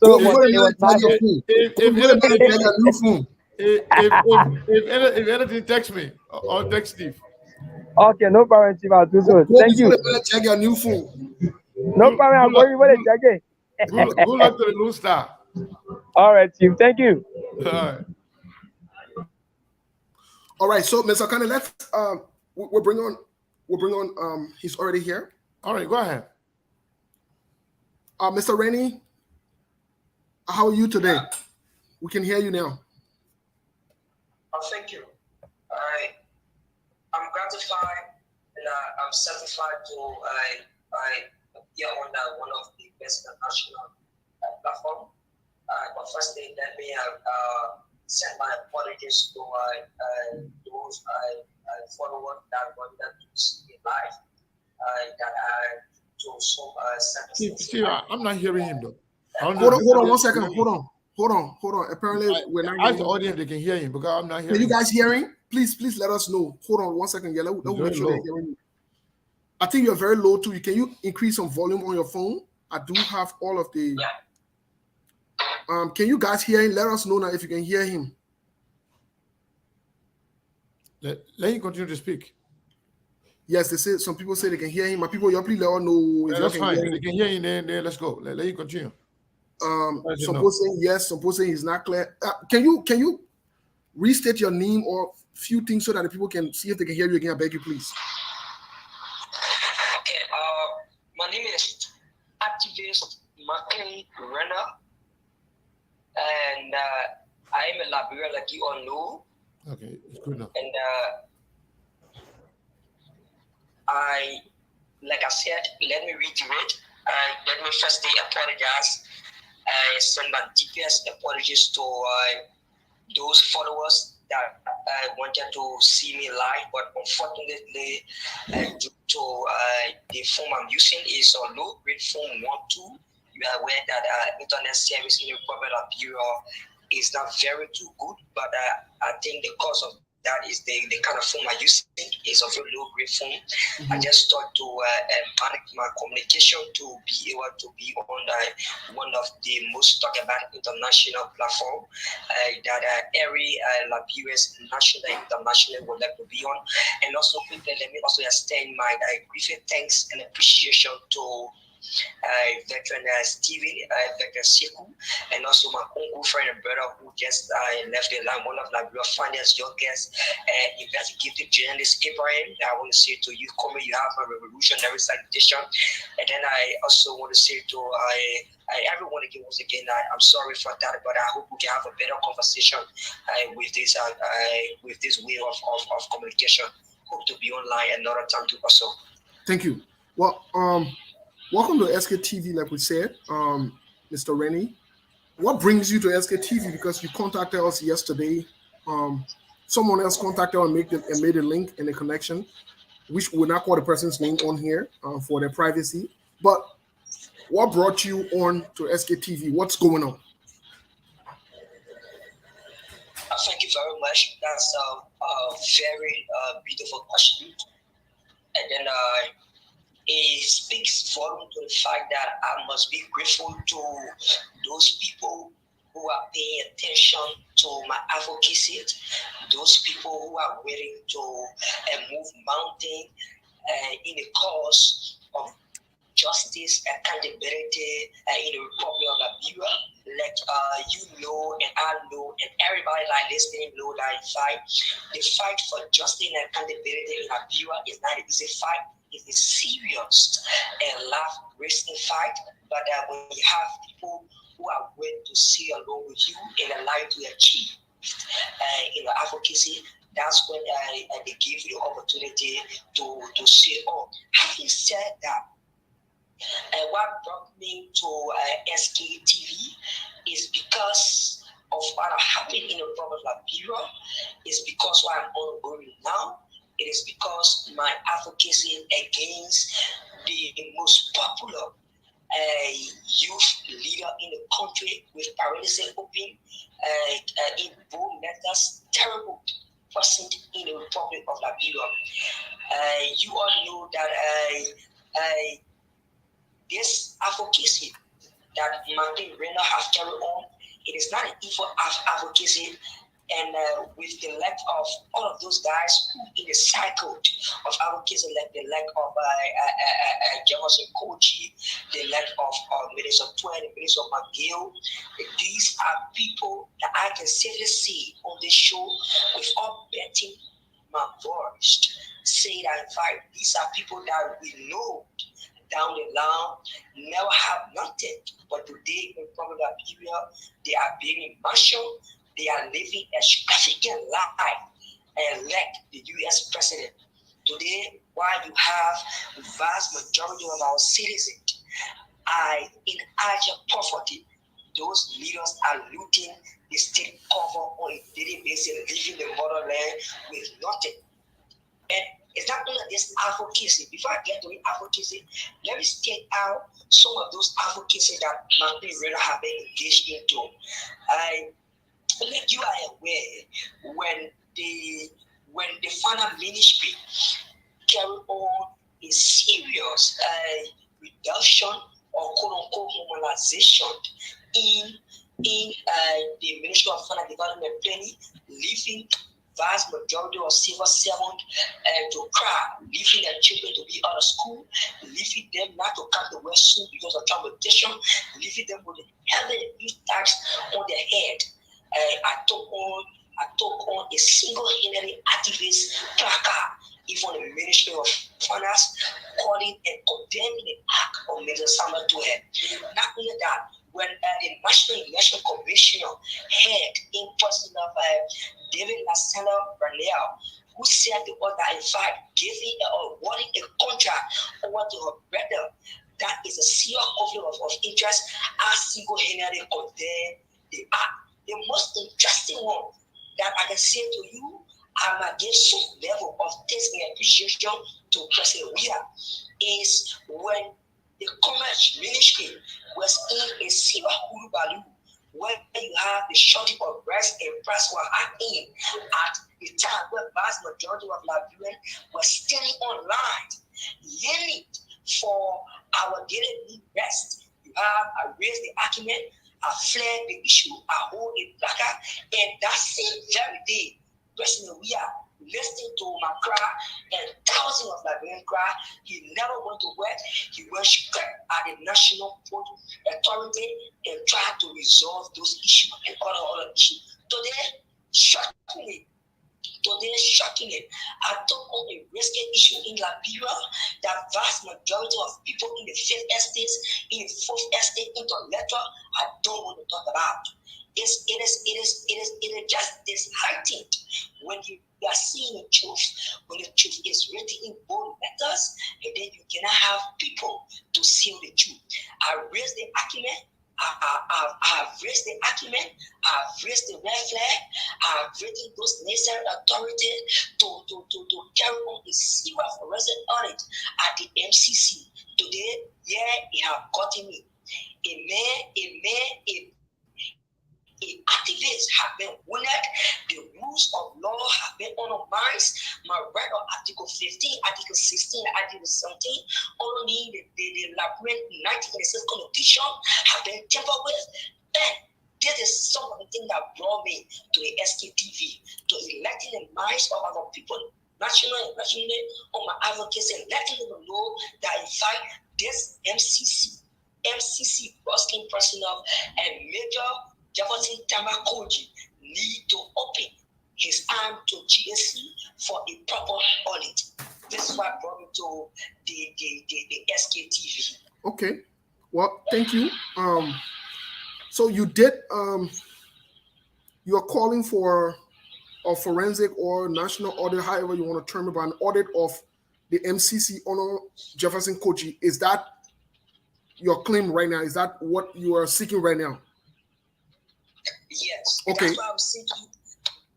Go it ahead was and plug nice. your phone. Plug your new phone. If anything, text me or text Steve. Okay, no problem, Chief. I'll do so. Go Thank you. before they check your new phone. No problem. I'm going to check it. Good luck to the Lone Star. All right, Chief. Thank you. All right. All right, so Mr. Kane, let's we'll bring on he's already here. All right, go ahead. Mr. Rennie, how are you today? We can hear you now. Thank you. I'm gratified and I'm satisfied to appear on one of the best national platform. But firstly, let me send my apologies to those followers that wanted to see me live. To some Steve, I'm not hearing him though. Hold on 1 second. Hold on. Apparently, we're not. Ask the audience they can hear him, because I'm not hearing. Can you guys hearing? Please let us know. Hold on 1 second. Yeah, let me make sure they're hearing you. I think you're very low too. Can you increase some volume on your phone? I do have all of the. Can you guys hear him? Let us know now if you can hear him. Let him continue to speak. Yes, they say some people say they can hear him. My people, y'all please let us know. Yeah, that's fine. They can hear him. Then let's go. Let him continue. Some people saying yes. Some people saying he's not clear. Can you restate your name or few things so that the people can see if they can hear you again? I beg you, please. Okay. My name is Activist McLean Renner, and I am a Liberian, like you all know. Okay, it's good now. And like I said, let me reiterate. Let me firstly apologize. I send my deepest apologies to those followers that wanted to see me live, but unfortunately, due to the phone I'm using is a low-grade phone 1.2. You are aware that internet service in the Republic of Liberia is not very too good, but I think the cause of that is the kind of phone I'm using is a very low-grade phone. Mm-hmm. I just thought to manage my communication to be able to be on one of the most talked about international platform that every Liberia's national and international would like to be on. And also quickly, let me also extend my grateful thanks and appreciation to veteran Steven, veteran Sekou, and also my uncle, friend, and brother who just left the line, one of Liberia's finest youngest investigative journalist, Abraham. I want to say to you, you have a revolutionary salutation. And then I also want to say to everyone again, once again, I'm sorry for that, but I hope we can have a better conversation with this way of communication. Hope to be online another time too also. Thank you. Well, welcome to SKTV, like we said, Mr. Rennie. What brings you to SKTV? Because you contacted us yesterday. Someone else contacted us and made a link and a connection, which will not call the person's name on here for their privacy. But what brought you on to SKTV? What's going on? Thank you very much. That's a very beautiful question. And then it speaks volume to the fact that I must be grateful to those people who are paying attention to my advocacy, those people who are willing to move mountain in the cause of justice, accountability in the Republic of Liberia. Let you know, and I know, and everybody like listening know that the fight for justice and accountability in Liberia is not an easy fight. It is serious and life-risking fight. But when you have people who are willing to see along with you and allow you to achieve advocacy, that's when they give you the opportunity to say, oh, having said that, what brought me to SKTV is because of what happened in the Republic of Liberia. Is because what I'm ongoing now. It is because my advocacy against the most popular youth leader in the country with paralysis open in bold letters, terrible person in the Republic of Liberia. You all know that this advocacy that Martin Renner has carried on, it is not an evil advocacy. And with the lack of all of those guys who in the cycle of advocacy, like the lack of Jefferson Kochi, the lack of Minister Twain, Minister McGill, these are people that I can safely see on this show without betting my voice. Say that in fact, these are people that we know down the line never have nothing, but today in Republic of Liberia, they are being marshaled. They are living a extravagant life and like the U.S. president. Today, while you have the vast majority of our citizens are in urgent poverty, those leaders are looting the state cover on a daily basis, leaving the motherland with nothing. And it's not only this advocacy. Before I get to the advocacy, let me state out some of those advocacy that Martin Renner have been engaged into. Like you are aware, when the final ministry carry on a serious reduction or quote-unquote normalization in the Ministry of Finance Development Planning, leaving vast majority of civil servants to cry, leaving their children to be out of school, leaving them not to come to work soon because of transportation, leaving them with heavy tax on their head. I took on a single-handedly activist placard, even the Ministry of Finance, calling and condemning the act of Mr. Samuel Tuhet. Not only that, when the National Election Commissioner head in person of David Lasella Bernal, who said the order, in fact, giving or awarding a contract over to her brother, that is a serious conflict of interest. I single-handedly condemn the act. The most interesting one that I can say to you, I'm against some level of thanks and appreciation to President Weah, is when the Commerce Ministry was in a silver hullabaloo where you have the shortage of rice and price were in at the time where vast majority of Liberians were standing online, yearning for our daily need rest. You have, I raised the argument, I flagged the issue, I hold a placard, and that same very day, President Weah listening to my cry and thousands of Liberians cry. He never went to work. He went straight at the National Port Authority and tried to resolve those issues and other issues. Today, shockingly, I took on a risky issue in Liberia that vast majority of people in the fifth estate, in the fourth estate, intellectual, I don't want to talk about. It is just disheartening when you are seeing the truth, when the truth is written in bold letters, and then you cannot have people to seal the truth. I raise the argument. I've raised the argument. I've raised the red flag. I've written those necessary authorities to carry on a serious forensic audit at the MCC. Today, it has gotten me. A activists have been wounded. The rules of law have been undermined. My right of Article 15, Article 16, Article 17, only the labyrinth 1986 constitution have been tampered with. And this is some of the things that brought me to the SKTV, to electing the minds of our people, national and nationally, on my advocates, and letting them know that in fact this MCC Boston personnel and Major Jefferson Tamakoji need to open his arm to GSC for a proper audit. This is what brought me to the SKTV. Okay. Well, thank you. So you did you are calling for a forensic or national audit, however you want to term it, but an audit of the MCC Honor Jefferson Koji. Is that your claim right now? Is that what you are seeking right now? Yes. Okay. That's what I'm seeking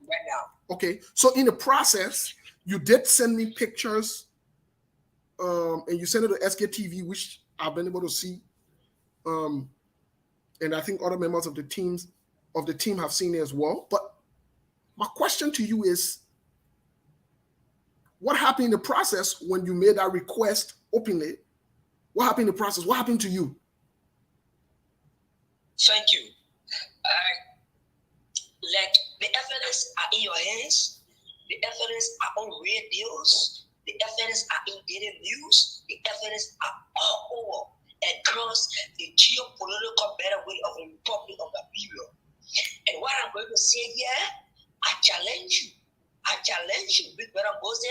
right now. Okay. So in the process, you did send me pictures, and you sent it to SKTV, which I've been able to see. And I think other members of the team have seen it as well. But my question to you is, what happened in the process when you made that request openly? What happened in the process? What happened to you? Thank you. Like the evidence are in your hands, the evidence are on radios, the evidence are in daily news, the evidence are all over across the geopolitical battlefield of the Republic of Liberia. And what I'm going to say here, I challenge you. I challenge you, Big Brother Moses.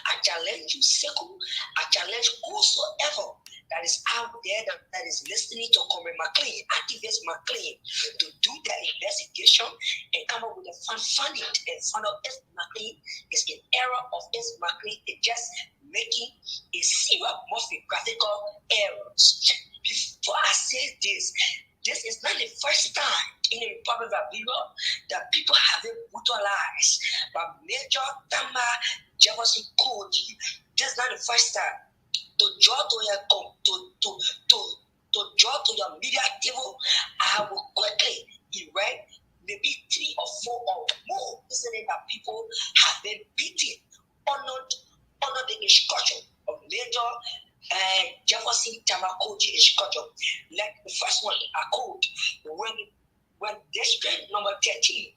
I challenge you, Sekou. I challenge whosoever that is out there that is listening to Comrade McLean, activist McLean, to do their investigation and come up with a funding and find out if McLean is in error of if McLean is just making a serious graphical errors. Before I say this is not the first time in the Republic of Liberia that people have been brutalized by Major Tama Jefferson Koji. This is not the first time. To draw to your media table, I will quickly erect maybe 3 or 4 or more incidents that people have been beaten under the instruction of Major Jefferson Tamakoji instruction. Like the first one I quote, when district number 13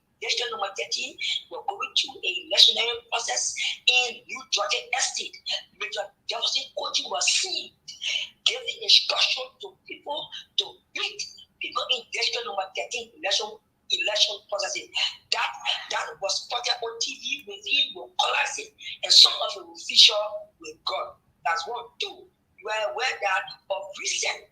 were going through a legislative process in New Georgia Estate. Major Jefferson Koji was seen giving instruction to people to beat people in district number 13 election processes. That was spotted on TV with him, with colors, and some of the officials with God. That's 1. 2. Where that of recent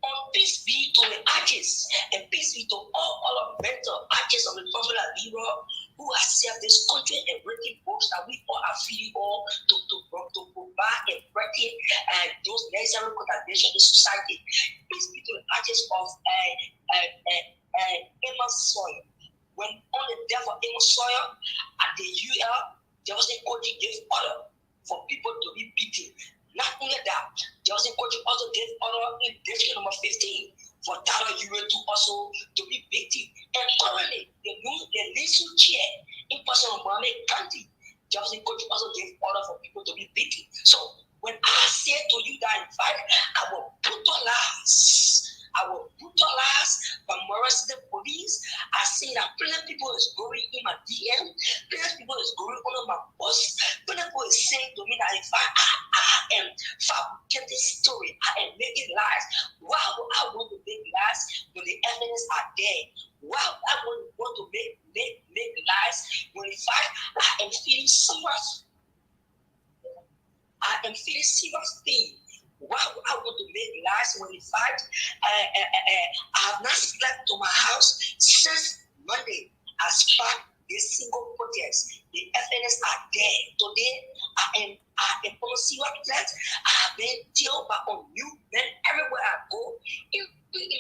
on peace be to the artists and peace be to all of mental artists of the Republic of Liberia who have served this country and written books that we all are feeling all to provide and breaking and those necessary contributions in society. Peace be to the artists of Emma Sawyer. When on the death of Emma Sawyer at the UL, Jefferson Koji gave order for people to be beaten. Not only that, Jefferson Koji also gave order in district number 15 for Tara UA to also to be beaten. And currently, the legal chair in person of Mohammed County, Jefferson Koji also gave order for people to be beaten. So when I say to you that in fact, I will brutalize by the police. I see that plenty people is going in my DM, plenty people is going on my post, plenty people is saying to me that if I am fabricating story, I am making lies. Why would I want to make lies when the evidence are there? Why would I want to make lies when in fact I am feeling serious? I am feeling serious pain. Why would I want to make lies when in fact I have not slept to my house since Monday. I sparked this single protest. The FNS are there. Today, I am a policy outlet. I have been dealt by on new men everywhere I go. In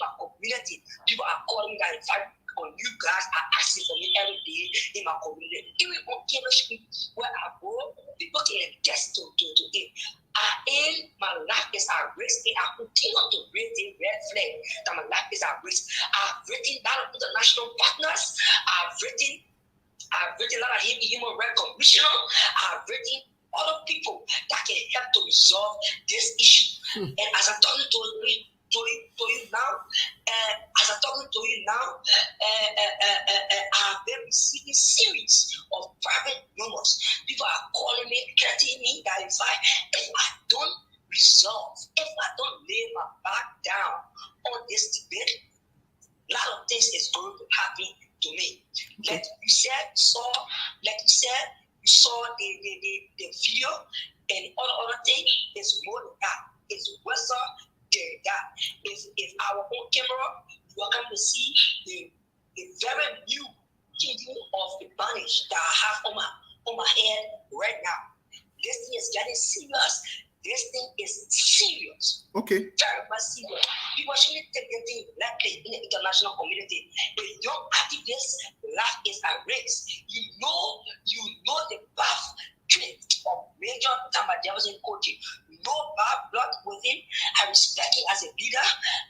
my community, people are calling me that in fact on you guys are asking for me every day in my community. Even on cable street where I go, people can attest to it. My life is at risk, and I continue to raise the red flag that my life is at risk. I've written down international partners. I've written a lot of human rights commissioner. I've written other people that can help to resolve this issue. And as I'm talking to you now, I've been receiving series of private numbers. People are calling me, threatening me that in fact, if I don't resolve, if I don't lay my back down on this debate, a lot of things is going to happen to me. Like you said, you saw the video, and other thing is more than that. It's worse than that. If our own camera, you are going to see the very new changing of the bandage that I have on my head right now. This thing is getting serious. This thing is serious. Okay. Very much serious. People shouldn't take the thing lightly in the international community. A young activist life is at risk. You know the path of Major Jefferson Koji. No bad blood with him. I respect him as a leader.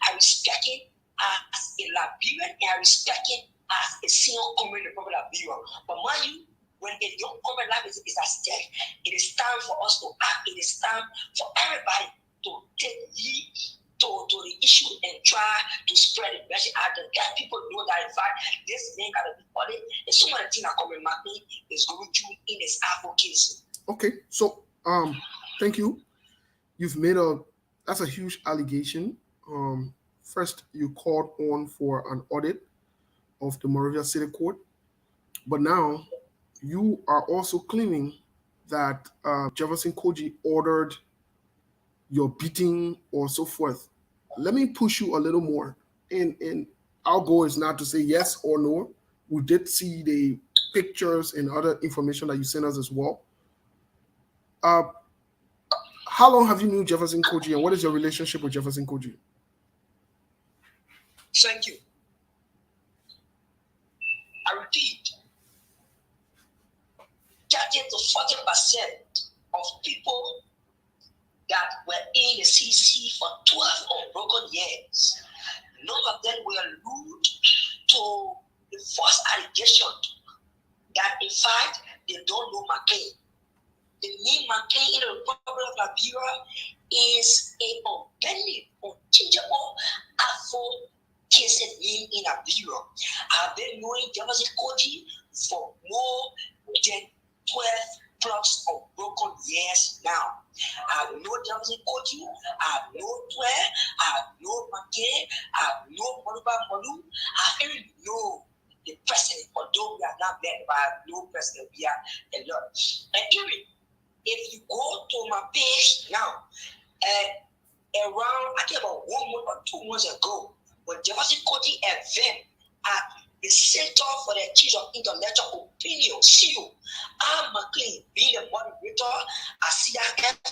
I respect him as a Liberian, and I respect him as a senior community of Liberia. But mind you, when a young community life is at stake, it is time for us to act. It is time for everybody to take heed to the issue and try to spread the message out there. Let people know that in fact this man got to be audit, and some of the things that Comrade Martin is going through in his advocacy. Okay, so thank you. You've made that's a huge allegation. First, you called on for an audit of the Monrovia City Court, but now you are also claiming that Jefferson Koji ordered your beating or so forth. Let me push you a little more. And our goal is not to say yes or no. We did see the pictures and other information that you sent us as well. How long have you known Jefferson Koji, and what is your relationship with Jefferson Koji? Thank you. I repeat, 30 to 40% of people that were in the CC for 12 unbroken years, none of them will allude to the false allegation that in fact they don't know McCain. The name McCain in the Republic of Liberia is a unbending, unchangeable Afro-tasted name in Liberia. I've been knowing Jefferson Koji for more than 12 plus unbroken years now. I know Jefferson Koji, I know Twe, I know McCain, I know Monuba Monu, I even know the president, although we are not met by no president, we are a lot. And even if you go to my page now, around, I think about 1 month or 2 months ago, when Jefferson Koji event at the Center for the Exchange of Intellectual Opinion, CU, Al McLean, being the moderator, I see that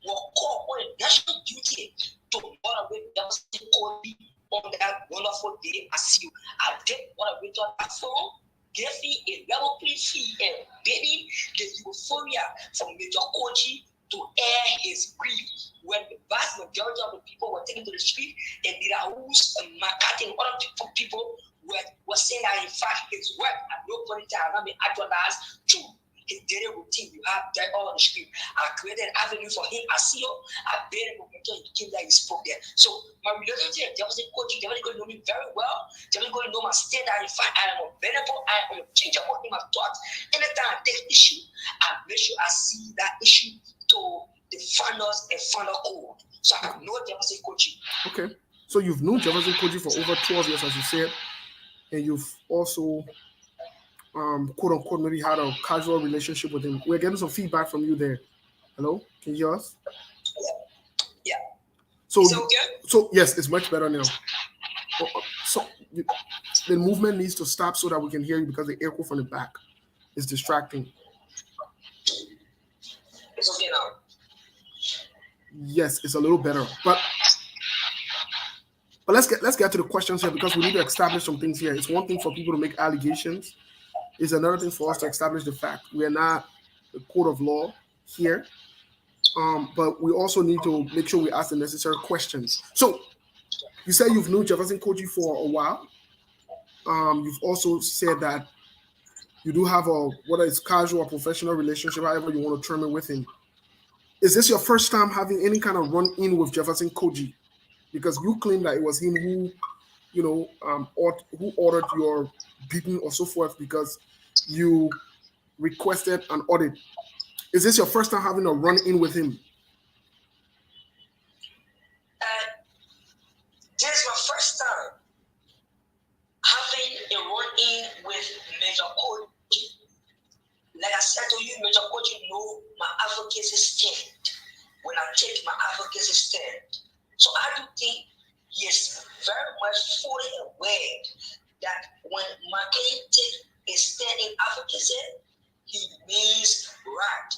will call on a national duty to moderate Jefferson Koji on that wonderful day. I see you. I did moderate that phone. Gave me a level fee and begging the euphoria from Major Koji to air his grief when the vast majority of the people were taken to the street, and Diraus and McCarthy and other people were saying that in fact his work at no point in time be actualized through his daily routine. You have that all on the street. I created an avenue for him. I see you. I begged him until he came there, he spoke there. So my relationship, Jefferson Koji, Jefferson going to know me very well. Jefferson going to know my state that in fact I am unbendable, I am unchangeable in my thoughts. Anytime I take issue, I make sure I see that issue to the finals and final code. So I know Jefferson Koji. Okay. So you've known Jefferson Koji for over 12 years, as you said, and you've also quote unquote maybe had a casual relationship with him. We're getting some feedback from you there. Hello, can you hear us? Yeah. So, is it okay? So yes, it's much better now. the movement needs to stop so that we can hear you because the echo from the back is distracting. It's okay now. Yes, it's a little better, but let's get to the questions here because we need to establish some things here. It's one thing for people to make allegations. It's another thing for us to establish the fact. We are not a court of law here, but we also need to make sure we ask the necessary questions. So, you say you've known Jefferson Koji for a while. You've also said that you do have whether it's casual or professional relationship, however you want to term it, with him. Is this your first time having any kind of run-in with Jefferson Koji? Because you claim that it was him who, who ordered your beating or so forth because you requested an audit. Is this your first time having a run-in with him? This is my first time having a run-in with Major Koji. Like I said to you, Major Koji know my advocacy stand. When I take my advocacy stand. So I do think he is very much fully aware that when McCain takes a stand in advocacy, he means right.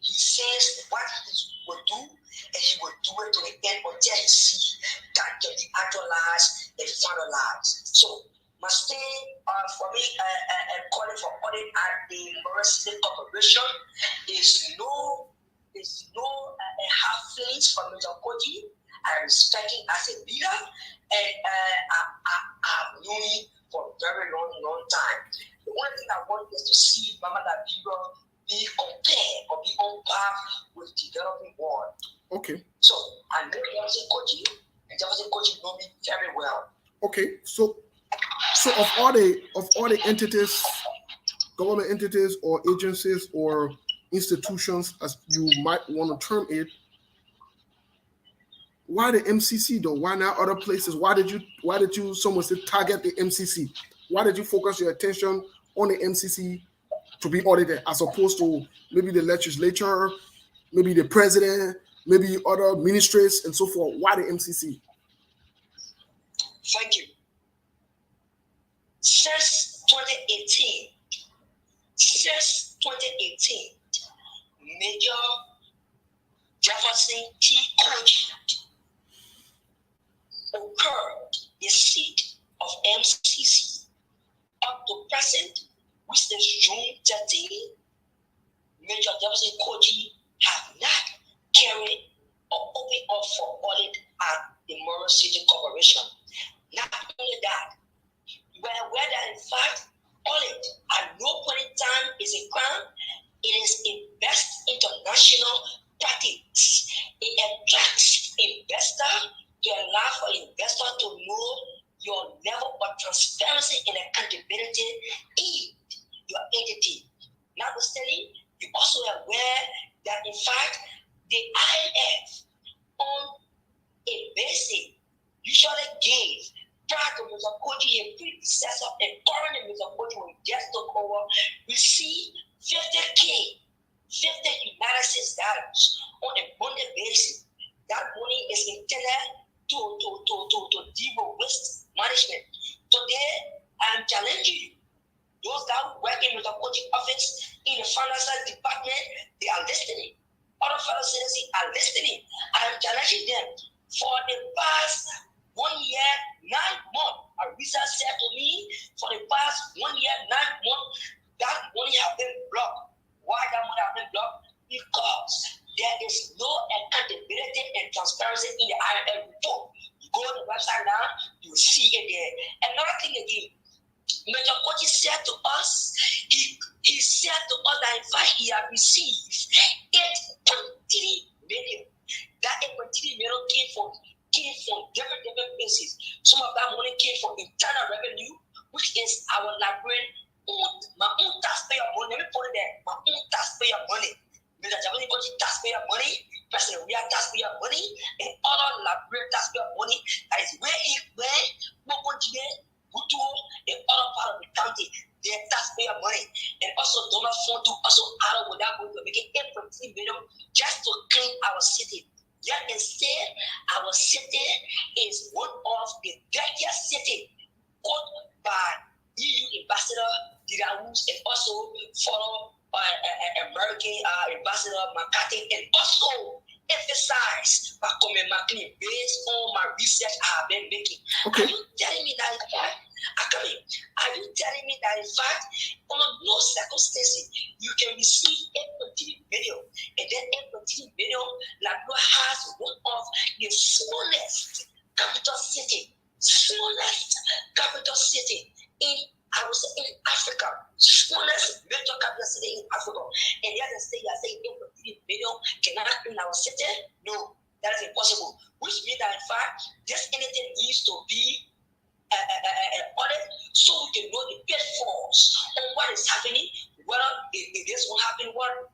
He says what he will do, and he will do it to the end until he sees that can be actualized and finalized. So my stand for me and calling for audit at the Morris City Corporation is no hard feelings from Major Koji. I respect him as a leader, and I've known him for a very long time. The only thing I want is to see Mama Labiro be compared or be on par with the developing world. Okay. So I know Jefferson Koji, and Jefferson Koji know me very well. Okay, so of all the entities, government entities or agencies or institutions, as you might want to term it, why the MCC though? Why not other places? Why did you someone say target the MCC? Why did you focus your attention on the MCC to be audited as opposed to maybe the legislature, maybe the president, maybe other ministries and so forth? Why the MCC? Thank you. Since 2018, Major Jefferson T. Koji occurred the seat of MCC up to present, which is June 13. Major Jefferson Koji have not carried or opened up for audit at the Morris City Corporation. Not only that, whether in fact audit at no point in time is a crime, it is a best international practice. It attracts investor to allow for investor to know your level of transparency and accountability in your entity. Notwithstanding, you're also aware that in fact the IMF on a basic usually gave prior to Mr. Koji, a predecessor and current Mr. Koji when he just took over, received 50 United States dollars on a monthly basis. That money is intended to deal with waste management. Today, I'm challenging you. Those that work in the coaching office in the financial department, they are listening. Other fellow citizens are listening. I'm challenging them. For the past 1 year, 9 months, Arisa said to me, for the past 1 year, 9 months, that money has been blocked. Why that money has been blocked? Because there is no accountability and transparency in the IMF report. You go to the website now, you see it there. Another thing again, Major Koji said to us, he said to us that in fact he had received 8.3 million. That 8.3 million came from different places. Some of that money came from internal revenue, which is our librarian, my own taxpayer money. Let me put it there. My own taxpayer money. Mr. Japanese Koji taxpayer money, President Real taxpayer money, and other librarian taxpayer money. That is where Butu, and other part of the county, their taxpayer money, and also donor fund to also out without going to make it 8.3 million just to clean our city. Yet instead, our city is one of the dirtiest city quote by EU Ambassador Diraus and also follow American Ambassador McCarthy, and also emphasize my comment based on my research I have been making. Okay. Are you telling me that in fact, are you telling me that in fact, under no circumstances you can receive $8.3 million, and then $8.3 million like has one of the smallest capital city in, I would say, in Africa, smallest major capital city in Africa, and the other state you are saying $8.3 million cannot in our city? No, that is impossible. Which means that in fact, this anything needs to be audit so we can know the pitfalls on what is happening, whether this will happen, what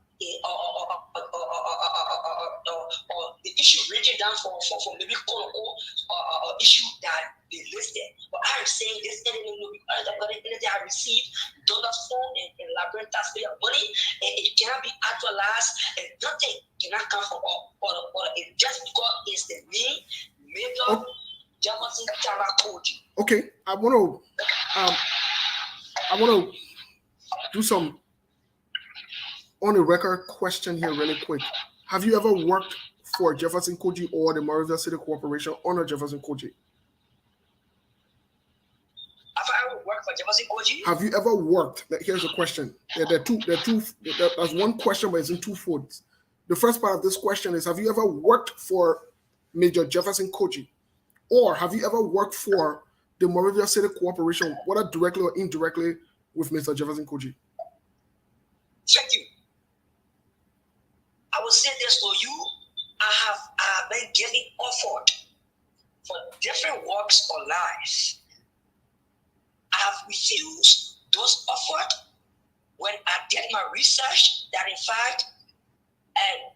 the issue ranging down for maybe quote unquote issue that they listed. But I'm saying this anything will be anything I received dollars from and labyrinth taxpayer money, and it cannot be actualized, and nothing cannot come from or it just because it's the main major Jefferson Tara code. Okay, I want to do some on the record question here really quick. Have you ever worked for Jefferson Koji or the Morrisville City Corporation under Jefferson Koji? Have I ever worked for Jefferson Koji? Have you ever worked? Here's the question. That's one question, but it's in two folds. The first part of this question is: have you ever worked for Major Jefferson Koji, or have you ever worked for the Morrisville City Corporation, whether directly or indirectly, with Mr. Jefferson Koji? Thank you. I will say this to you. I have been getting offered for different walks of life. I have refused those offered when I did my research that in fact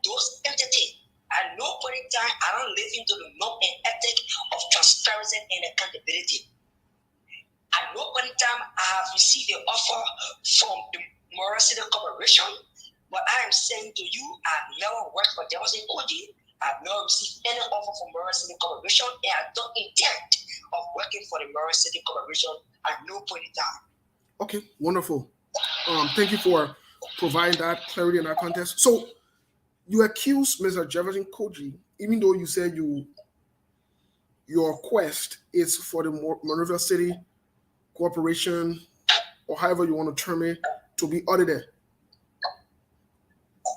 those entities at no point in time I don't live into the norm and ethic of transparency and accountability. At no point in time I have received an offer from the Morrisville City Corporation. But I am saying to you, I've never worked for Jefferson Koji. I've never received any offer from Morrisville City Corporation, and I don't intend of working for the Morrisville City Corporation at no point in time. Okay, wonderful. Thank you for providing that clarity in that context. So you accuse Mr. Jefferson Koji, even though you said your quest is for the Morrisville City Corporation, or however you want to term it, to be audited.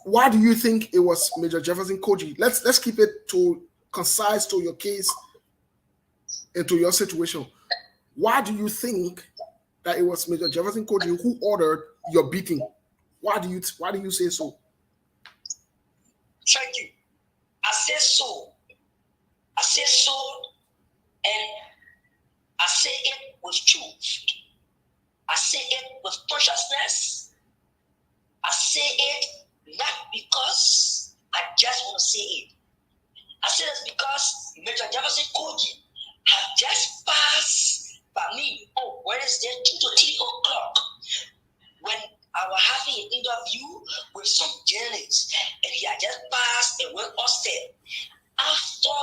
Why do you think it was Major Jefferson Koji? Let's keep it to concise to your case and to your situation. Why do you think that it was Major Jefferson Koji who ordered your beating? Why do you say so? Thank you. I say so, and I say it with truth. I say it with consciousness. I say it not because I just want to say it. I say this because Major Jefferson Koji have just passed by me on Wednesday 2 to 3 o'clock when I was having an interview with some journalists, and he had just passed and went upstairs. After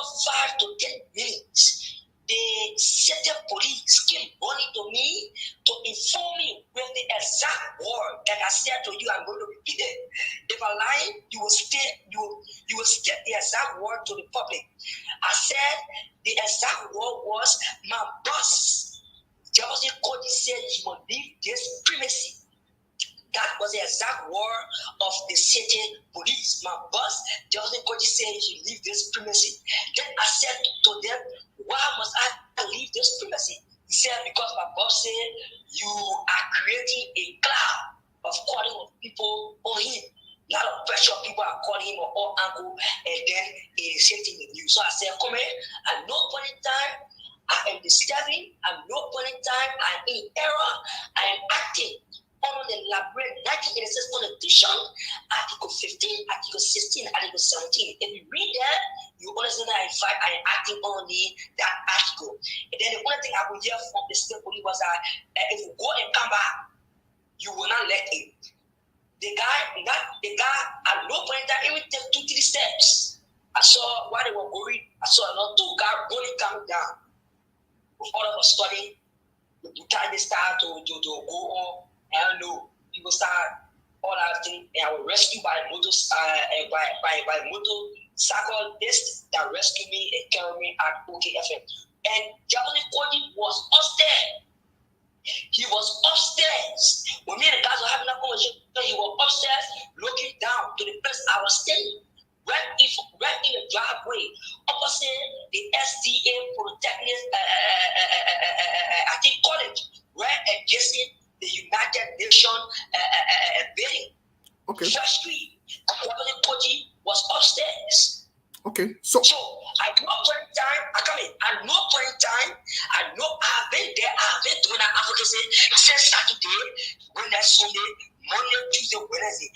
5 to 10 minutes, the city police came running to me to inform me with the exact word that I said to you. I'm going to repeat it. If I'm lying, you will state the exact word to the public. I said the exact word was, my boss, Jefferson Koji, said he will leave this premises. That was the exact word of the city police. My boss, Jefferson Koji, said he leave this premises. Then I said to them, why must I leave this premises? He said, because my boss said you are creating a cloud of calling of people on him. A lot of pressure people are calling him on all angles, and then it is hitting the news. So I said, come here, at no point in time I am disturbing, at no point in time I am in error, I am acting under the Labyrinth 1986 Constitution, Article 15, Article 16, Article 17. If you read that, you understand that in fact I am acting only that article. And then the only thing I would hear from the state police was that if you go and come back, you will not let it. The guy at no point in time even take 2-3 steps. I saw while they were going, I saw two guys running coming down. All of us studying. time they start to go on, I don't know, people start all that thing, and I was rescued by by motorcyclist that rescued me and carried me at OKFM. And Japanese Koji was upstairs. He was upstairs. When me and the guys were having that conversation, he was upstairs looking down to the place I was staying. Right in the driveway, opposite the SDA Polytechnic, I think college, right adjacent the United Nations building. Okay. First street, Japanese Koji was upstairs. Okay. So at no point in time, at no point in time, I know I've been there, I've been doing that advocacy since Saturday, Wednesday, Sunday, Monday, Tuesday, Wednesday.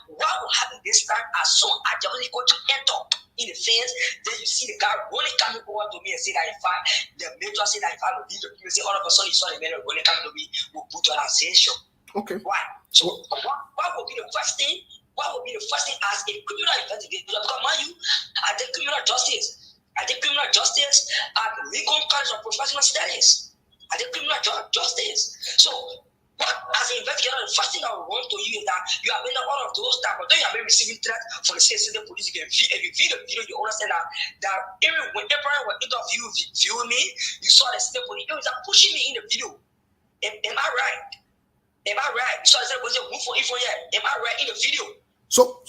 Why will happen this time as soon as I only go to enter in the fence, then you see the guy running coming over to me and say that in fact, the major say that if I will leave the people, say all of a sudden you saw the man running coming to me, will put on accusation. okay. Why? So what will be the first thing? What will be the first thing as a criminal investigator? Because mind you, I did criminal justice. I did criminal justice at Lincoln College of Professional Studies. I did criminal justice. So what as an investigator, the first thing I will want to you is that you have been all of those type, but then you have been receiving threats from the state police. If you view the video, you understand that even whenever I was interviewing me, you saw the state police, they were pushing me in the video. Am I right? Am I right? So I said, was it move for info yet? Am I right in the video? So,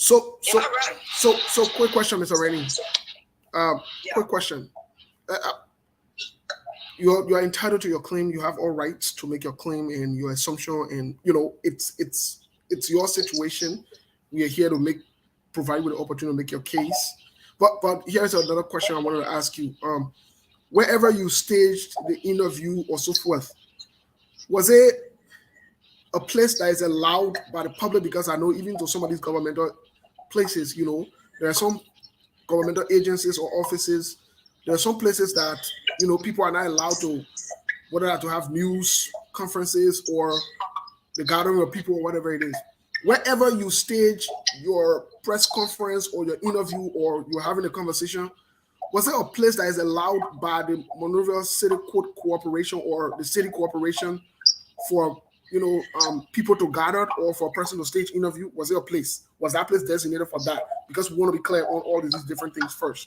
Right? quick question, Mr. Rennie. Yeah. Quick question. You're entitled to your claim. You have all rights to make your claim and your assumption, and it's your situation. We are here to provide you with the opportunity to make your case. But here's another question I wanted to ask you. Wherever you staged the interview or so forth, was it a place that is allowed by the public? Because I know even to some of these governmental places, there are some governmental agencies or offices, there are some places that, people are not allowed to, whether to have news conferences or the gathering of people or whatever it is. Wherever you stage your press conference or your interview or you're having a conversation, was there a place that is allowed by the Monrovia City Court Corporation or the city corporation for people to gather or for a person to stage interview? Was there a place? Was that place designated for that? Because we want to be clear on all these different things first.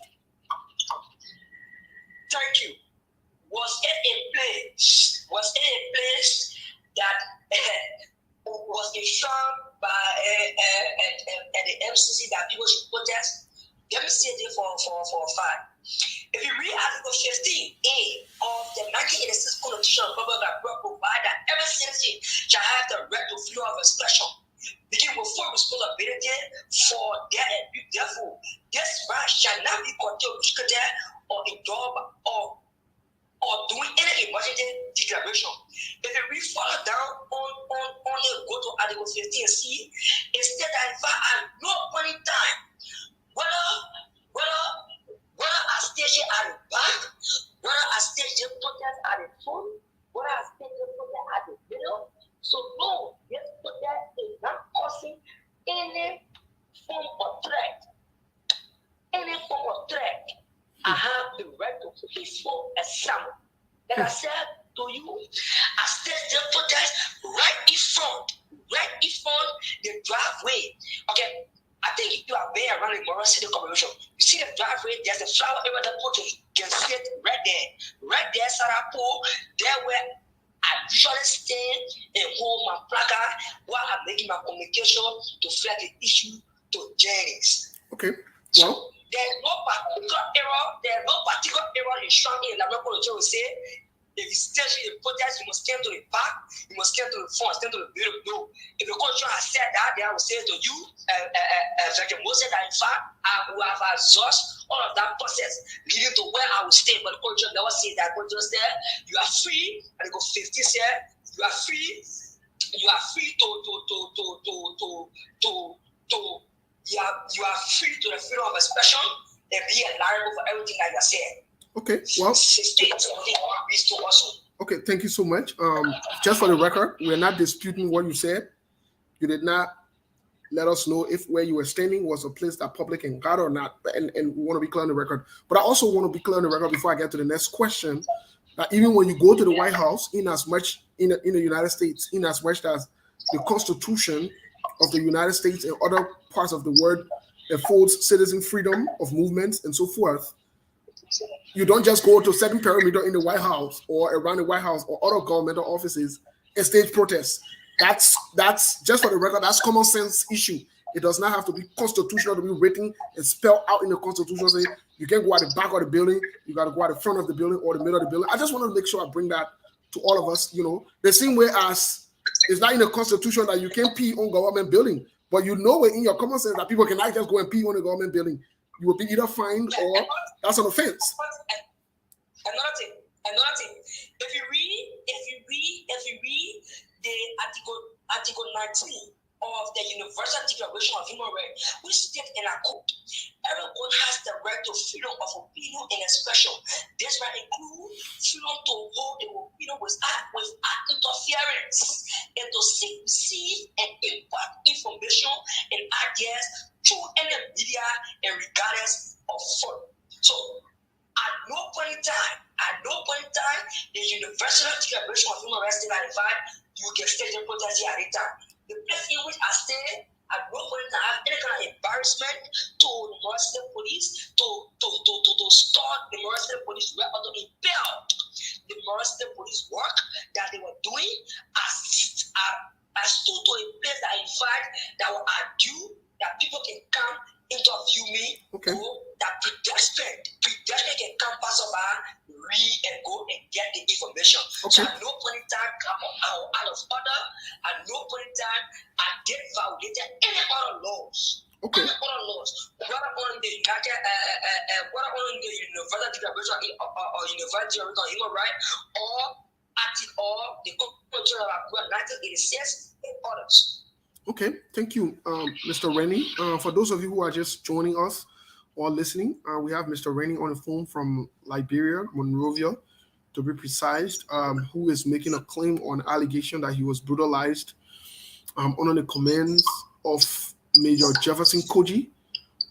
Thank you. Was it a place that was informed by the MCC that people should protest? Let me say it for a fact. If you read Article 15A of the 1986 Constitution of Republic of America, provide that every citizen shall have the right to freedom of expression, begin with full responsibility for their abuse. Therefore, this right shall not be curtailed, restricted, or ignored, or doing any emergency declaration. If you read further down on the go to Article 15C, it states that in fact at no point in time, whether I station at the back, whether I station protest at the front, whether I station protest at the middle. So no, this protest is not causing any form of threat. Any form of threat. I have the right to perform a summon. Like I said to you, I station protest right in front the driveway. Okay. I think if you are there around the Monrovia City Corporation, you see the driveway, there's a flower area that you can see it right there. Right there, Sarapo, there where I usually stand and hold my placard while I'm making my communication to flag the issue to Jennings. Okay. So there's no particular error in showing in the local will say, if you stand in the protest, you must stand to the back, you must stand to the front, stand to the middle. No. If the culture has said that, then I will say to you, Moses, that in fact, I will have exhausted all of that process leading to where I will stay. But the culture never said that. Culture said, you are free, and it go 50 said, you are free to the freedom of expression and be liable for everything that you are saying. Okay, well. Okay, thank you so much. Just for the record, we're not disputing what you said. You did not let us know if where you were standing was a place that public can gather or not, and we want to be clear on the record. But I also want to be clear on the record before I get to the next question, that even when you go to the White House, in as much in the United States, in as much as the Constitution of the United States and other parts of the world affords citizen freedom of movements and so forth, you don't just go to certain perimeter in the White House or around the White House or other governmental offices and stage protests. That's just for the record. That's common sense issue. It does not have to be constitutional to be written and spelled out in the Constitution. Saying you can't go at the back of the building. You got to go at the front of the building or the middle of the building. I just want to make sure I bring that to all of us. You know, the same way as it's not in the Constitution that you can pee on government building, but you know it in your common sense that people cannot just go and pee on the government building. You will be either fined or that's an offense. Another thing. If you read the article 19 of the Universal Declaration of Human Rights, which states in a quote, everyone has the right to freedom of opinion and expression. This right include freedom to hold the opinion without interference and to seek, receive, and impart information and ideas through any media and regardless of form. So at no point in time, the Universal Declaration of Human Rights 1995, you can stage a protest here at the time. The place in which I stay, at no point in time, I have any kind of embarrassment to the Morris State Police, to start the Morris State Police work or to impel the Morris State Police work that they were doing. I stood to a place that, in fact, that will argue that people can come interview me, okay, that pedestrian can come pass over, read and go and get the information. Okay. So at no point in time I'm out of order. At no point in time I did violated any other laws. Okay. Any other laws. Whether on the Universal Declaration or Universal Declaration of Human Rights or the Constitution of 1986 and others. Okay, thank you, Mr. Rennie. For those of you who are just joining us or listening, we have Mr. Rennie on the phone from Liberia, Monrovia, to be precise, who is making a claim on allegation that he was brutalized under the commands of Major Jefferson Koji,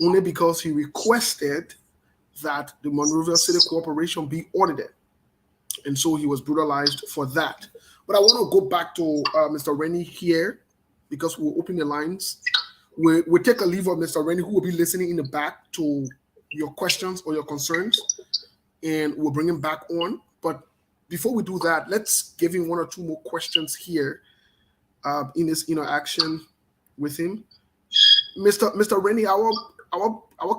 only because he requested that the Monrovia City Corporation be audited. And so he was brutalized for that. But I want to go back to Mr. Rennie here, because we'll open the lines. We'll take a leave of Mr. Rennie, who will be listening in the back to your questions or your concerns, and we'll bring him back on. But before we do that, let's give him one or two more questions here in this interaction with him. Mr. Rennie, our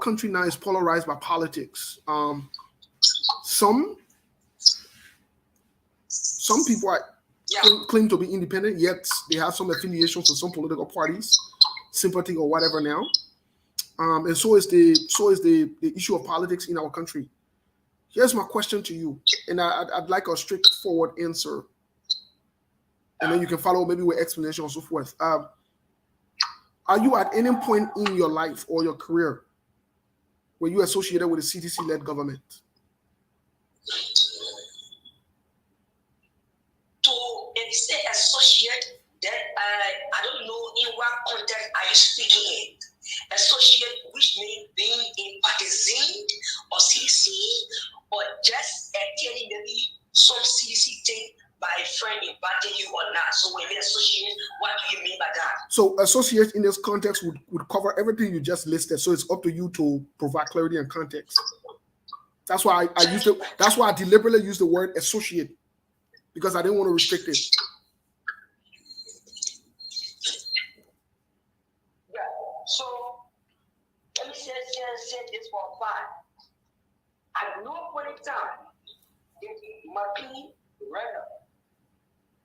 country now is polarized by politics. Some people claim to be independent, yet they have some affiliations to some political parties, sympathy or whatever now. And so is the issue of politics in our country. Here's my question to you, and I'd like a straightforward answer, and then you can follow maybe with explanation and so forth. Are you at any point in your life or your career where you associated with a CTC-led government? If you say associate, then I don't know in what context are you speaking in. Associate, which means being a partisan or CDC, or just actually maybe some CDC thing by a friend inviting you or not. So when you associate, what do you mean by that? So associate in this context would cover everything you just listed. So it's up to you to provide clarity and context. That's why I used it. That's why I deliberately used the word associate, because I didn't want to restrict it. Yeah. So let me say this for a fact. At no point in time did Marquis Renner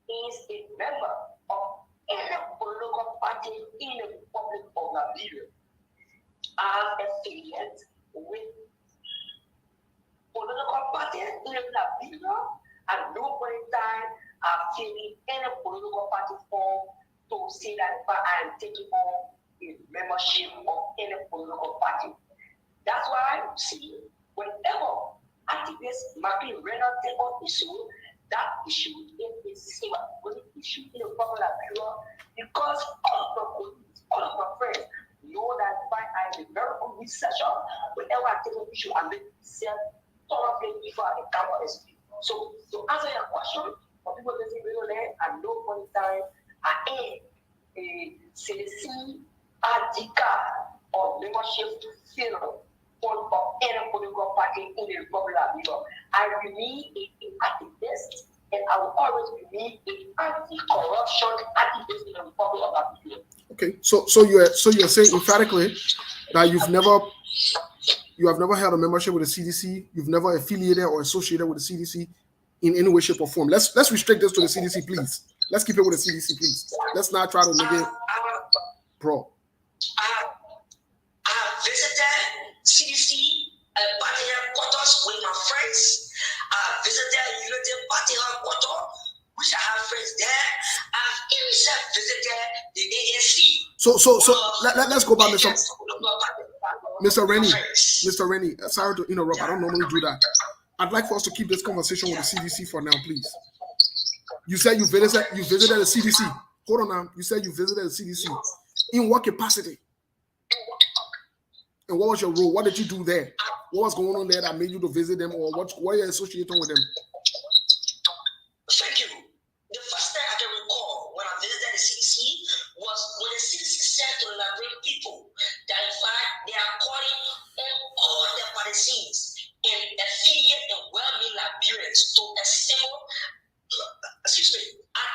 is a member of any political party in the Republic of Liberia. I'm affiliated with political parties in Liberia. At no point in time I'm filling any political party form to say that I am taking on a membership of any political party. That's why I see whenever activists Marquis Renner take on issue, that issue is a serious issue in the public Liberia, because all of my colleagues, all of my friends know that I am a very good researcher. Whenever I take an issue, I make myself thoroughly before I come on and speak. So to answer your question, for people listening to there, at no point in time, I am a citizen, or membership to fill on of any political party in the Republic of Europe. I remain an activist, and I will always remain an anti-corruption activist in the Republic of Europe. Okay, so you're saying emphatically that you have never held a membership with the CDC, you've never affiliated or associated with the CDC in any way, shape, or form. Let's restrict this to the CDC, please. Let's keep it with the CDC, please. Let's not try to make it broad. I have visited CDC party headquarters with my friends. I have visited Unity Party headquarters, which I have friends there. I've even visited the ANC. So let's go back, Mr. Rennie. Sorry to interrupt. I don't normally do that. I'd like for us to keep this conversation with the CDC for now, please. You said you visited the CDC. Hold on now. You said you visited the CDC. In what capacity? And what was your role? What did you do there? What was going on there that made you to visit them, or what are you associated with them? Thank you. The first time I can recall when I visited the CDC was when the CDC said to Liberian people that in fact they are calling on all their partisans and affiliate and well-meaning Liberians to assemble at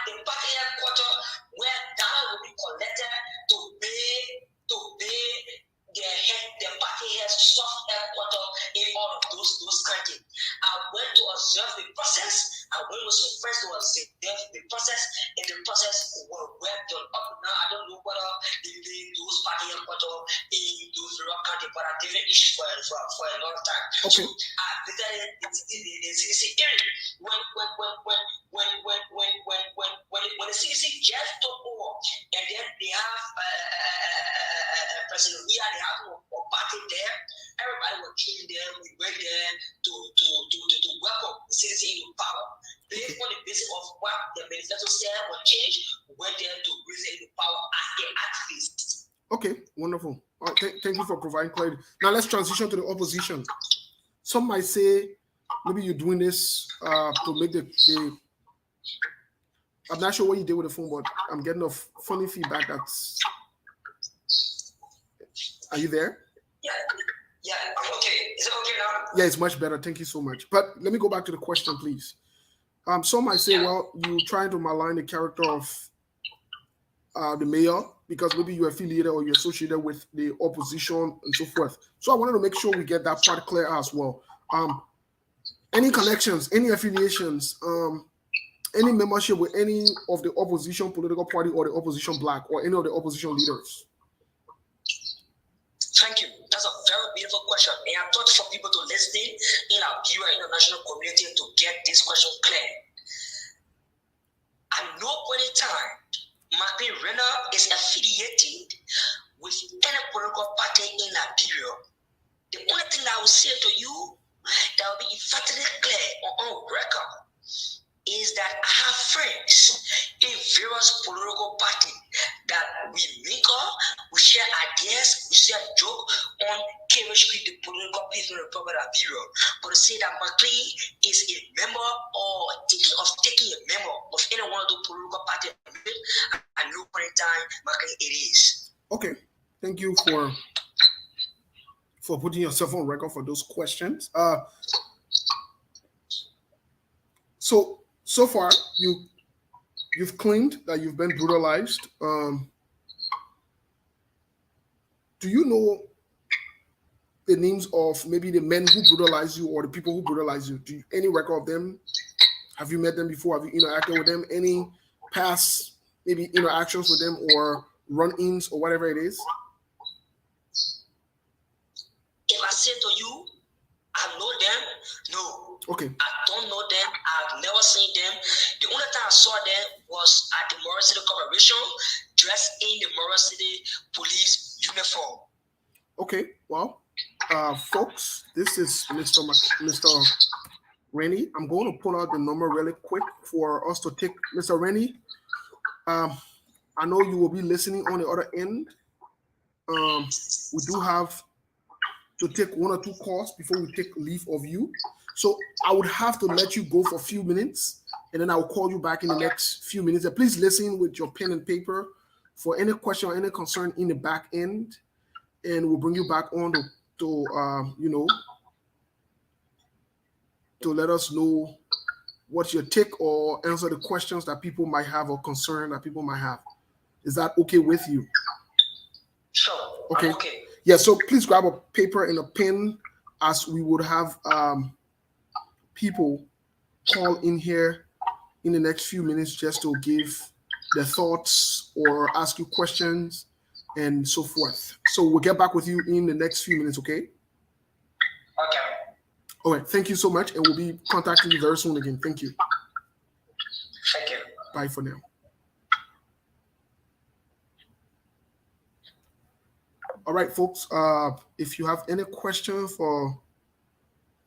the party headquarters where data will be collected to pay the party heads soft headquarters in all of those countries. I went to observe the process. I went with some friends to observe the process, and the process was well done. Up now, I don't know whether they play those party headquarters in those rural countries, but are different issues for a long time. Okay. So I visited the CDC area when the CDC just took over, and then they have President Mia, they have a party there. Everybody was treated there. We went there to welcome the CDC into power. Based on the basis of what the manifesto said was changed, we went there to bring it into power as an activist. Okay, wonderful. Thank you for providing clarity. Now let's transition to the opposition. Some might say maybe you're doing this to make the I'm not sure what you did with the phone, but I'm getting a funny feedback. Are you there? Yeah, I'm okay. Is it okay now? Yeah, it's much better. Thank you so much. But let me go back to the question, please. Some might say, well, you're trying to malign the character of the mayor because maybe you're affiliated or you're associated with the opposition and so forth. So I wanted to make sure we get that part clear as well. Any connections, any affiliations, any membership with any of the opposition political party or the opposition bloc or any of the opposition leaders? Thank you. That's a very beautiful question. And I thought for people to listen in our viewer international community to get this question clear. At no point in time, Maclean Rena is affiliated with any political party in Liberia. The only thing I will say to you that will be emphatically clear on record is that I have friends in various political parties that we make up, we share ideas, we share jokes on chemistry, the political people in the Republic of Europe. But to say that Maclean is a member or thinking of taking a member of any one of the political parties, at no point in time, Maclean it is. Okay, thank you for putting yourself on record for those questions. So far, you've claimed that you've been brutalized. Do you know the names of maybe the men who brutalized you or the people who brutalized you? Do you any record of them? Have you met them before? Have you interacted with them? Any past maybe interactions with them or run-ins or whatever it is? If I say to you, I know them, no. Okay. I don't know them. I've never seen them. The only time I saw them was at the Morris City Corporation, dressed in the Morris City police uniform. Okay. Well, folks, this is Mr. Rennie. I'm going to pull out the number really quick for us to take Mr. Rennie. I know you will be listening on the other end. We do have to take one or two calls before we take leave of you. So I would have to let you go for a few minutes, and then I'll call you back in the next few minutes. And please listen with your pen and paper for any question or any concern in the back end, and we'll bring you back on to to let us know what's your take or answer the questions that people might have or concern that people might have. Is that okay with you? Sure. Okay. I'm okay. Yeah, so please grab a paper and a pen, as we would have people call in here in the next few minutes just to give their thoughts or ask you questions and so forth. So we'll get back with you in the next few minutes, okay? Okay. All right, thank you so much, and we'll be contacting you very soon again. Thank you. Thank you. Bye for now. All right, folks, if you have any question for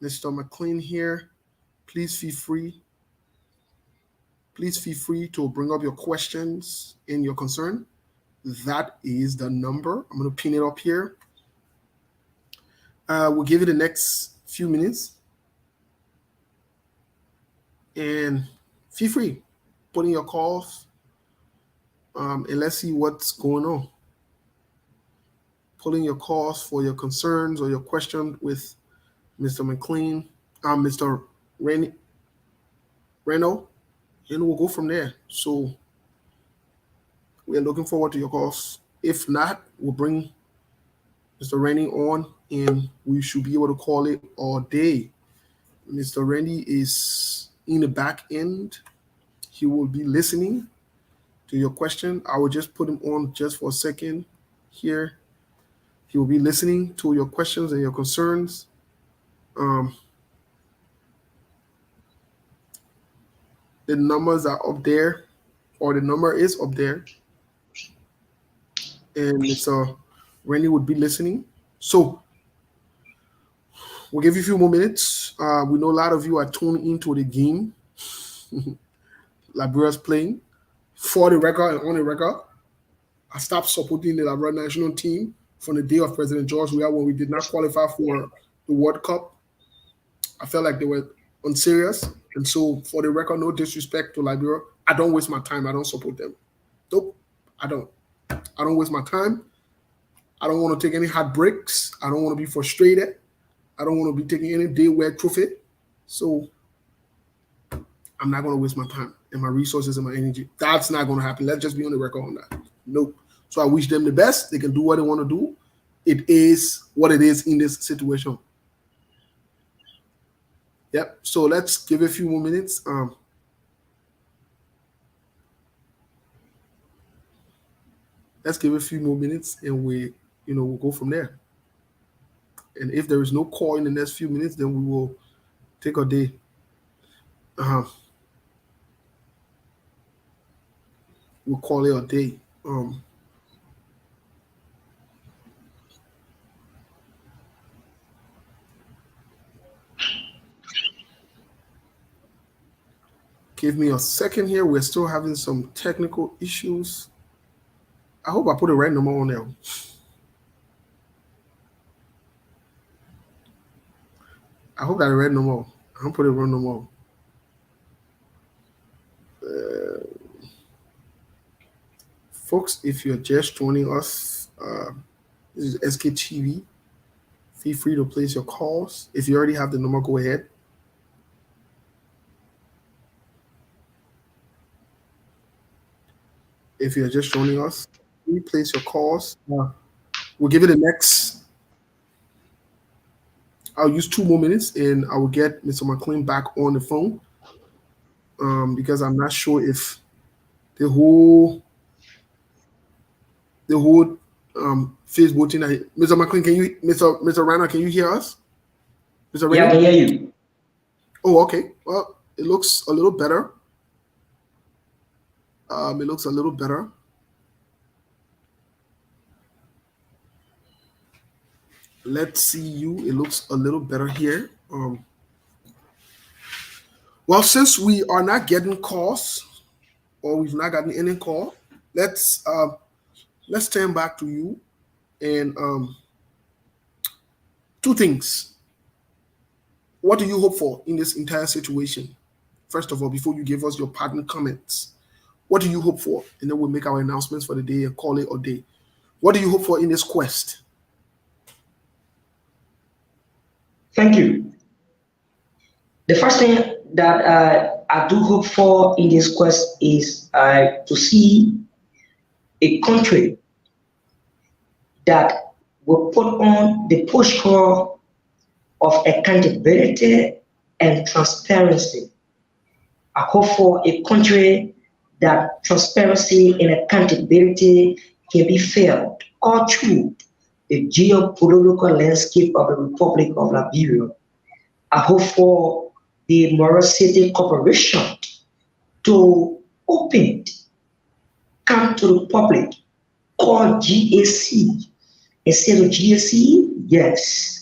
Mr. McLean here, please feel free. Please feel free to bring up your questions and your concern. That is the number. I'm going to pin it up here. We'll give you the next few minutes. And feel free, put in your calls, and let's see what's going on. Put in your calls for your concerns or your question with Mr. McLean, Mr. Reno, and we'll go from there. So we are looking forward to your calls. If not, we'll bring Mr. Rennie on, and we should be able to call it all day. Mr. Rennie is in the back end. He will be listening to your question. I will just put him on just for a second here. He will be listening to your questions and your concerns. The numbers are up there, or the number is up there, and Mr. Rennie would be listening. So we'll give you a few more minutes. We know a lot of you are tuned into the game. Liberia's playing. For the record and on the record, I stopped supporting the Liberia national team from the day of President George Weah when we did not qualify for the World Cup. I felt like they were unserious. And so, for the record, no disrespect to Liberia, I don't waste my time. I don't support them. Nope, I don't. I don't waste my time. I don't want to take any heartbreaks. I don't want to be frustrated. I don't want to be taking any day wear trophy. So, I'm not going to waste my time and my resources and my energy. That's not going to happen. Let's just be on the record on that. Nope. So I wish them the best. They can do what they want to do. It is what it is in this situation. Yep. So let's give it a few more minutes. Let's give it a few more minutes, and we'll go from there. And if there is no call in the next few minutes, then we will take a day. We'll call it a day. Give me a second here. We're still having some technical issues. I hope I put the right number on there. I hope that the right number. I don't put the wrong number. Folks, if you're just joining us, this is SKTV. Feel free to place your calls. If you already have the number, go ahead. If you're just joining us, please place your calls. We'll give it the next. I'll use 2 more minutes, and I will get Mr. McLean back on the phone, because I'm not sure if the whole Facebook thing. Mr. McLean, Mr. Rana, can you hear us? Mr. Rana? Yeah, I can hear you. Oh, okay. Well, it looks a little better. It looks a little better. Let's see you. It looks a little better here. Well, since we are not getting calls, or we've not gotten any call, let's turn back to you. And 2 things. what do you hope for in this entire situation? First of all, before you give us your partner comments, what do you hope for? And then we'll make our announcements for the day and call it a day. What do you hope for in this quest? Thank you. The first thing that I do hope for in this quest is to see a country that will put on the posture of accountability and transparency. I hope for a country that transparency and accountability can be felt all through the geopolitical landscape of the Republic of Liberia. I hope for the Morocity Corporation to open, come to the public, call GAC, and say to GAC, yes,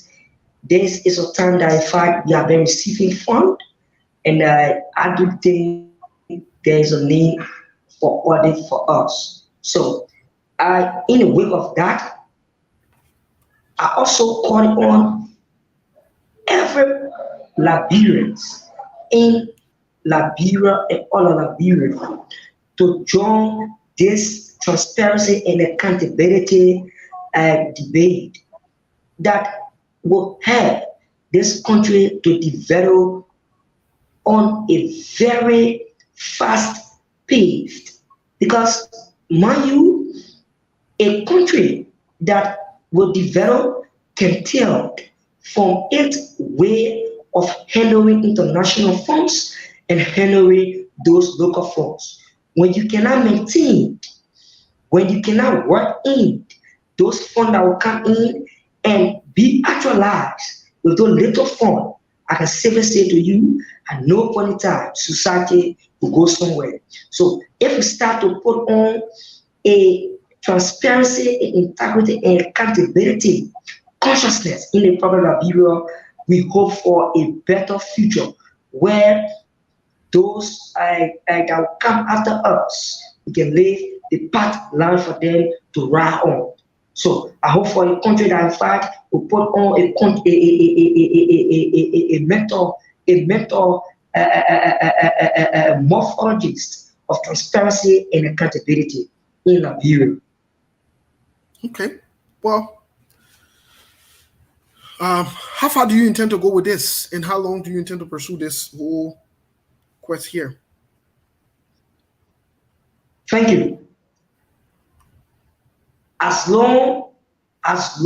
this is a time that in fact we have been receiving funds, and I do think there is a need for audit for us. So, in the wake of that, I also call on every Liberians in Liberia and all of Liberia to join this transparency and accountability debate that will help this country to develop on a very fast pace. Because, mind you, a country that will develop can tell from its way of handling international funds and handling those local funds. When you cannot maintain, when you cannot work in those funds that will come in and be actualized with those little funds, I can safely say to you, at no point in time, society will go somewhere. So if we start to put on a transparency, integrity, and accountability consciousness in the Republic of Liberia, we hope for a better future where those that will come after us, we can lay the path line for them to ride on. So I hope for a country that in fact will put on a mentor morphologist of transparency and accountability in Liberia. Okay. Well, how far do you intend to go with this, and how long do you intend to pursue this whole quest here? Thank you. As long as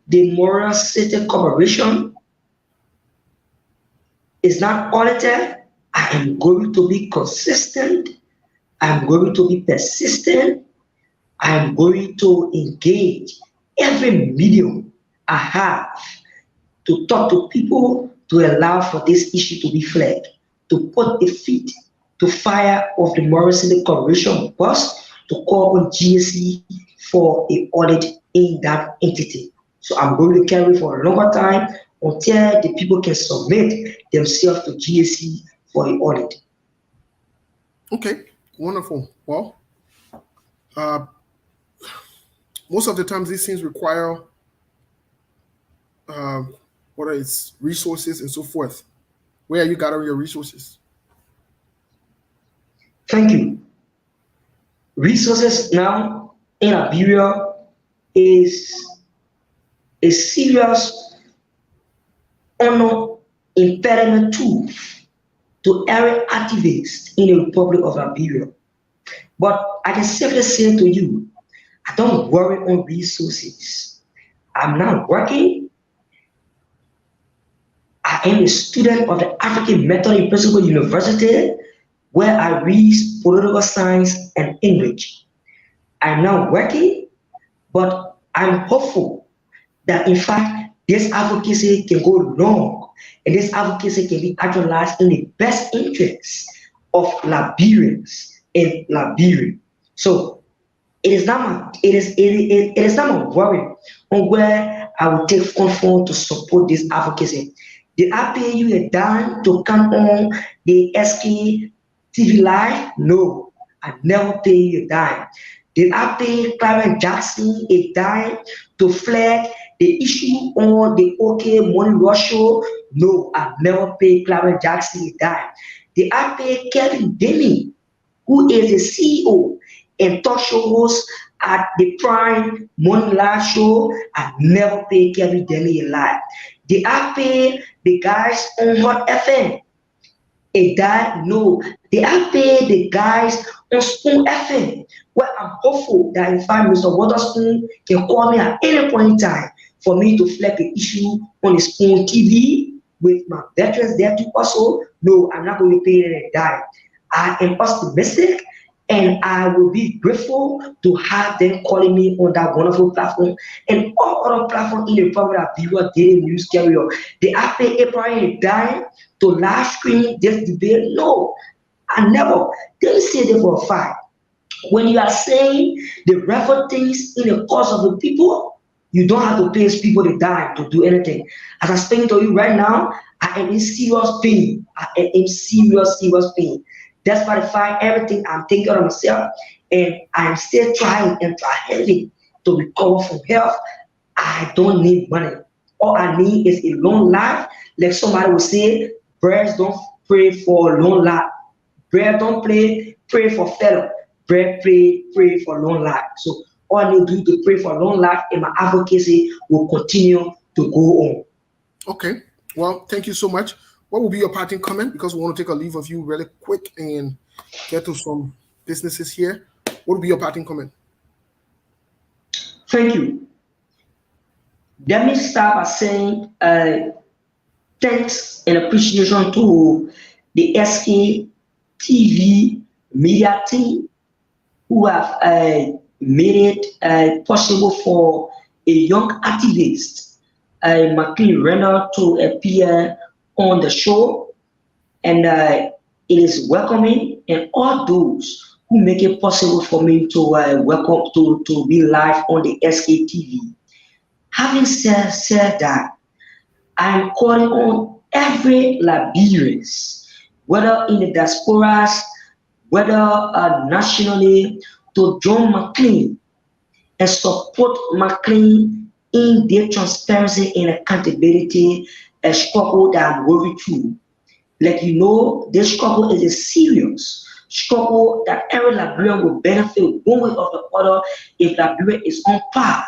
the Morocity Corporation is not audited, I am going to be consistent. I am going to be persistent. I am going to engage every medium I have to talk to people to allow for this issue to be flagged, to put a feet to fire of the Morocity Corporation bus, to call on GSC for an audit in that entity. So I'm going to carry for a longer time until the people can submit themselves to GSC for an audit. Okay, wonderful. Well, most of the times these things require whether it's resources and so forth. Where are you gathering your resources? Thank you. Resources now in Liberia is a serious impediment tool to every activist in the Republic of Liberia. But I can safely say to you, I don't worry on resources. I'm now working. I am a student of the African Methodist Episcopal University, where I read political science and English. I'm now working, but I'm hopeful that in fact this advocacy can go long, and this advocacy can be actualized in the best interests of Liberians in Liberia. So it is not my worry on where I will take funds to support this advocacy. Did I pay you a dime to come on the SK TV Live? No, I never pay you a dime. Did I pay Clarence Jackson a dime to flag The issue on the OK Money Rush show, no, I've never paid Clarence Jackson a dime. Did I pay Kevin Denny, who is the CEO and talk show host at the Prime Morning Live show? I never paid Kevin Denny a lie. Did I pay the guys on Hot FM a dime? No. Did I pay the guys on Spoon FM? Well, I'm hopeful that in 5 minutes, Waterspoon can call me at any point in time for me to flag an issue on the Spoon TV with my veterans there too. Also, no, I'm not going to pay them a dime. I am optimistic and I will be grateful to have them calling me on that wonderful platform and all other platforms in the Republic of Viewer Daily News Carrier. They are paying April a dime to live stream this debate. No, I never. They say that for a fact. When you are saying the reverend things in the cause of the people, you don't have to pay people to die to do anything. As I'm speaking to you right now, I am in serious pain. I am in serious pain. Despite the fact everything I'm taking care of myself, and I'm still trying and trying to recover from health. I don't need money. All I need is a long life. Like somebody would say, prayers don't pray for long life. Prayer don't pray for fellow. Pray for long life. So all I need to do to pray for long life, and my advocacy will continue to go on. Okay. Well, thank you so much. What will be your parting comment? Because we want to take a leave of you really quick and get to some businesses here. What will be your parting comment? Thank you. Let me start by saying thanks and appreciation to the SK TV media team who have made it possible for a young activist, McLean Renner, to appear on the show. And it is welcoming, and all those who make it possible for me to welcome to be live on the SK TV. Having said that, I'm calling on every Liberian, whether in the diasporas, whether nationally, to join McLean and support McLean in their transparency and accountability, a struggle that I'm going through. Like you know, this struggle is a serious struggle that every Liberian will benefit one way or the other if Liberia is on par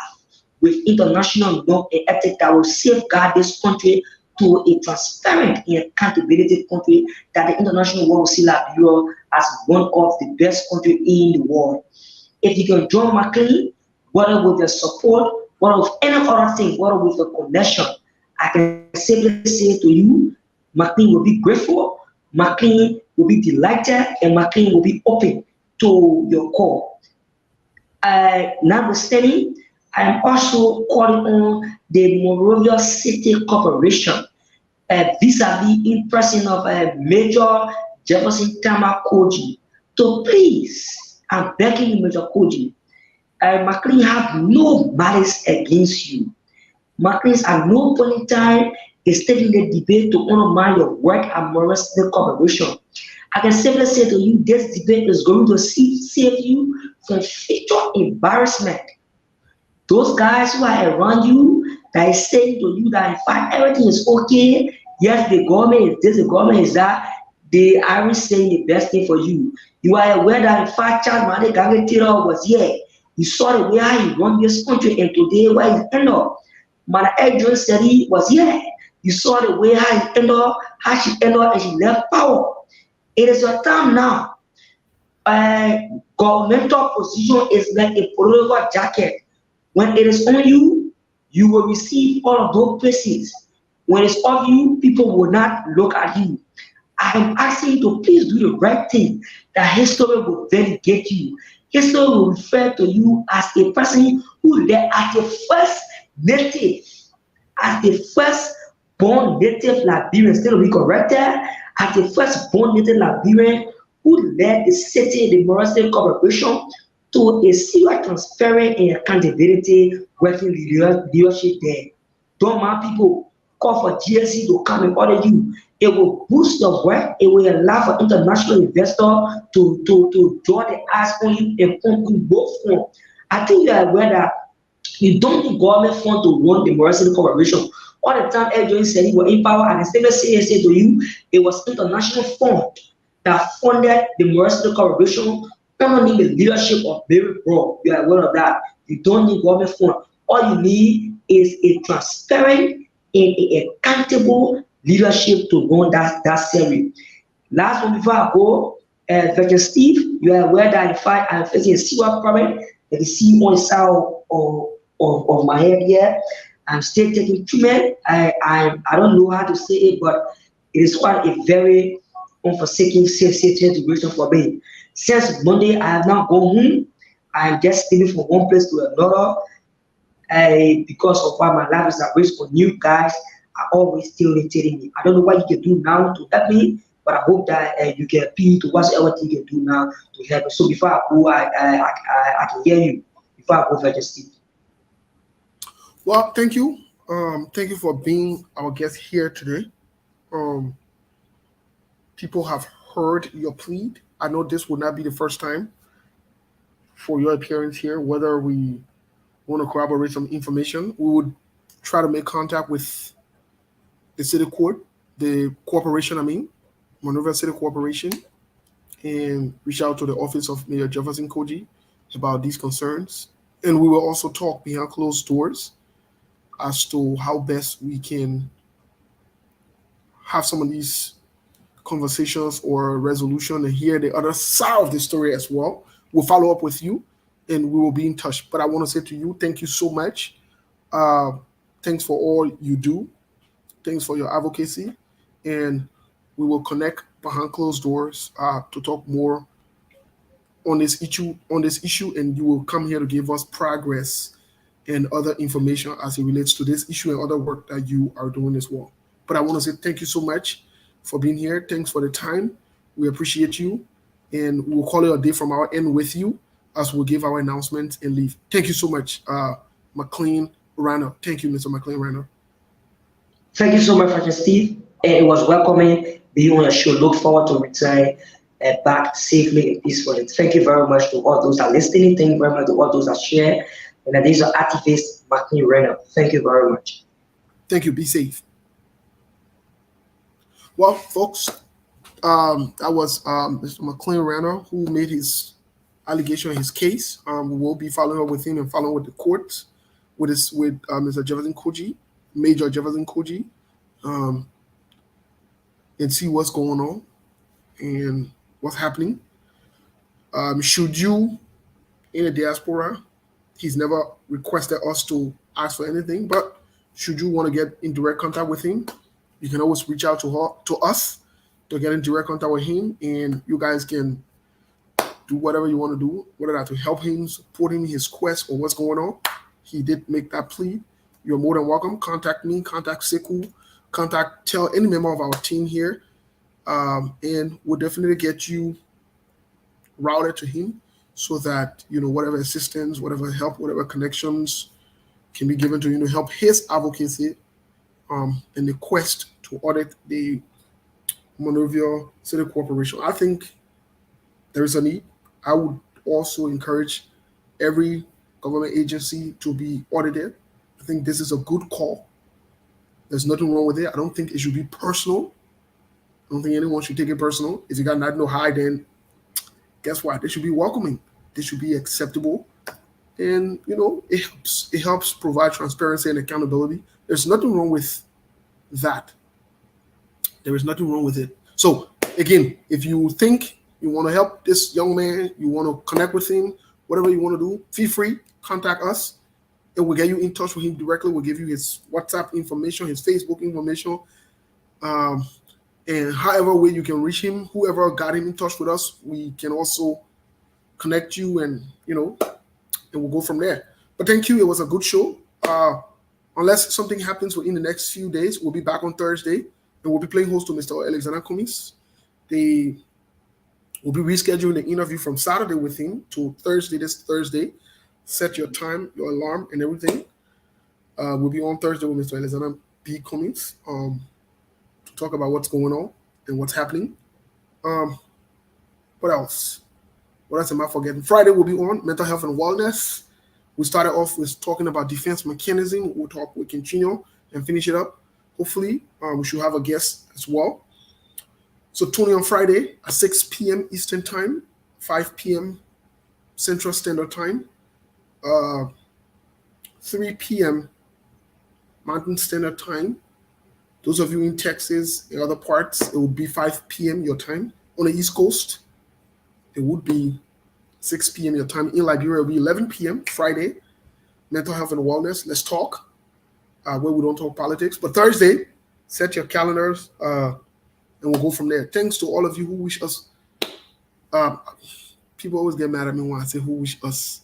with international law and ethics that will safeguard this country to a transparent and accountability country that the international world will see Liberia as one of the best countries in the world. If you can join McLean, whether with the support, whether with any other thing, whether with the connection, I can simply say to you, McLean will be grateful, McLean will be delighted, and McLean will be open to your call. Notwithstanding, I am also calling on the Monrovia City Corporation vis-a-vis in person of Major Jefferson Tama Koji to please, I'm begging you, Major Koji, McLean have no malice against you. McLean at no point in time is taking the debate to undermine your work at Monrovia City Corporation. I can simply say to you, this debate is going to save you from future embarrassment. Those guys who are around you that is saying to you that in fact everything is okay, yes, the government is this, the government is that, they aren't saying the best thing for you. You are aware that in fact Charles Made Gangetira was here. You saw the way how he run this country, and today where he ended up. Mana Adrian said he was here. You saw the way how he ended up, how she ended up, and she left power. It is your time now. Governmental position is like a political jacket. When it is on you, you will receive all of those places. When it's off you, people will not look at you. I am asking you to please do the right thing, that history will validate you. History will refer to you as a person who led as the first native, as the first born native Liberian, still to be corrected, as the first born native Liberian who led the city, the Monrovia State Corporation, to a serious transparent and accountability working leadership there. Don't mind people call for GSC to come and order you. It will boost your work. It will allow for international investors to draw the eyes on you and on you both forms. I think you are aware that You don't need government fund to run the Morrison Corporation. All the time LJ said he was in power, and the same say to you, it was international fund that funded the Morrison Corporation under the leadership of Barry Brown. You are aware of that. You don't need government fund. All you need is a transparent and a accountable leadership to run that service. Last one before I go, Virgin Steve, you are aware that in fact I'm facing a serious problem. You can see on the side of my head here. I'm still taking treatment. I don't know how to say it, but it is quite a very unforsaken situation for me. Since Monday, I have now gone home. I'm just living from one place to another. Because of why my life is at risk for new guys are always still irritating me. I don't know what you can do now to help me, but I hope that you can appeal to whatever you can do now to help me. So before I go, I can hear you. Before I go, Virgin Steve. Well, thank you. Thank you for being our guest here today. Um, People have heard your plea. I know this would not be the first time for your appearance here. Whether we want to corroborate some information, we would try to make contact with the city court, the corporation, Monrovia City Corporation, and reach out to the office of Mayor Jefferson Koji about these concerns. And we will also talk behind closed doors as to how best we can have some of these conversations or resolution and hear the other side of the story as well. We'll follow up with you and we will be in touch. But I want to say to you, thank you so much. Uh, Thanks for all you do. Thanks for your advocacy. And we will connect behind closed doors to talk more on this issue, and you will come here to give us progress and other information as it relates to this issue and other work that you are doing as well. But I want to say thank you so much for being here. Thanks for the time. We appreciate you, and we'll call it a day from our end with you as we'll give our announcement and leave. Thank you so much, McLean Rano. Thank you, Mr. McLean Rano. Thank you so much, Virgin Steve. It was welcoming being on your show. Look forward to return back safely and peacefully. Thank you very much to all those that are listening. Thank you very much to all those that share. And these are activists, McLean Renner. Thank you very much. Thank you. Be safe. Well, folks, that was Mr. McLean Rana who made his allegation, his case. We will be following up with him and following with the courts with Mr. Jefferson Koji, Major Jefferson Koji, um, and see what's going on and what's happening. Should you in the diaspora, he's never requested us to ask for anything, but should you want to get in direct contact with him, you can always reach out to us to get in direct contact with him, and you guys can do whatever you want to do, whether that's to help him, support him in his quest or what's going on. He did make that plea. You're more than welcome. Contact me, contact Sekou, tell any member of our team here, and we'll definitely get you routed to him so that, whatever assistance, whatever help, whatever connections can be given to you to help his advocacy in the quest to audit the Monrovia City Corporation. I think there is a need. I would also encourage every government agency to be audited. I think this is a good call. There's nothing wrong with it. I don't think it should be personal. I don't think anyone should take it personal. If you got nothing to hide, then guess what? They should be welcoming. They should be acceptable. And, it helps provide transparency and accountability. There's nothing wrong with that. There is nothing wrong with it. So, again, if you think you want to help this young man, you want to connect with him, whatever you want to do, feel free, contact us, and we'll get you in touch with him directly. We'll give you his WhatsApp information, his Facebook information, and however way you can reach him, whoever got him in touch with us, we can also connect you, and we'll go from there. But thank you. It was a good show. Unless something happens within the next few days, we'll be back on Thursday, and we'll be playing host to Mr. Alexander Cummings. They will be rescheduling the interview from Saturday with him to Thursday, this Thursday. Set your time, your alarm, and everything. We'll be on Thursday with Mr. Alexander B. Cummings to talk about what's going on and what's happening. What else? What else am I forgetting? Friday will be on mental health and wellness We started off with talking about defense mechanism. We'll continue and finish it up. Hopefully, we should have a guest as well. So tune in on Friday at 6 p.m. Eastern Time, 5 p.m. Central Standard Time, 3 p.m. Mountain Standard Time. Those of you in Texas and other parts, it would be 5 p.m. your time. On the East Coast, it would be 6 p.m. your time. In Liberia, it will be 11 p.m. Friday. Mental health and wellness. Let's talk. Where we don't talk politics. But Thursday, set your calendars and we'll go from there. Thanks to all of you who wish us. People always get mad at me when I say who wish us.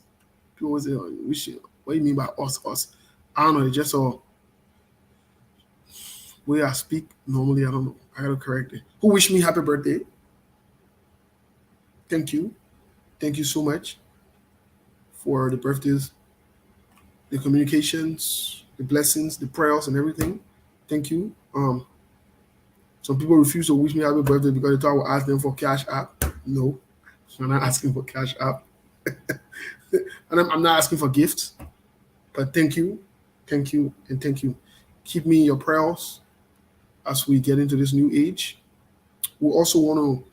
People always say, wish you. What do you mean by us? I don't know. It's just a way I speak. Normally, I don't know. I got to correct it. Who wish me happy birthday? Thank you. Thank you so much for the birthdays, the communications, the blessings, the prayers, and everything. Thank you. Some people refuse to wish me happy birthday because they thought I would ask them for cash app. No, I'm not asking for cash app. And I'm not asking for gifts. But thank you, and thank you. Keep me in your prayers as we get into this new age. We also want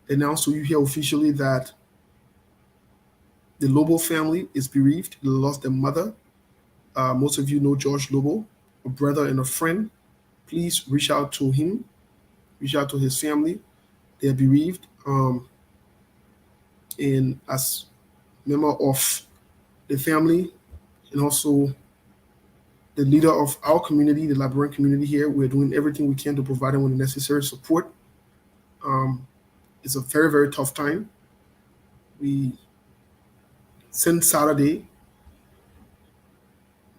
to announce to you here officially that the Lobo family is bereaved. They lost their mother. Most of you know George Lobo, a brother and a friend. Please reach out to him. Reach out to his family. They are bereaved. And as member of the family and also the leader of our community, the Liberian community here, we're doing everything we can to provide them with the necessary support. It's a very, very tough time. Since Saturday,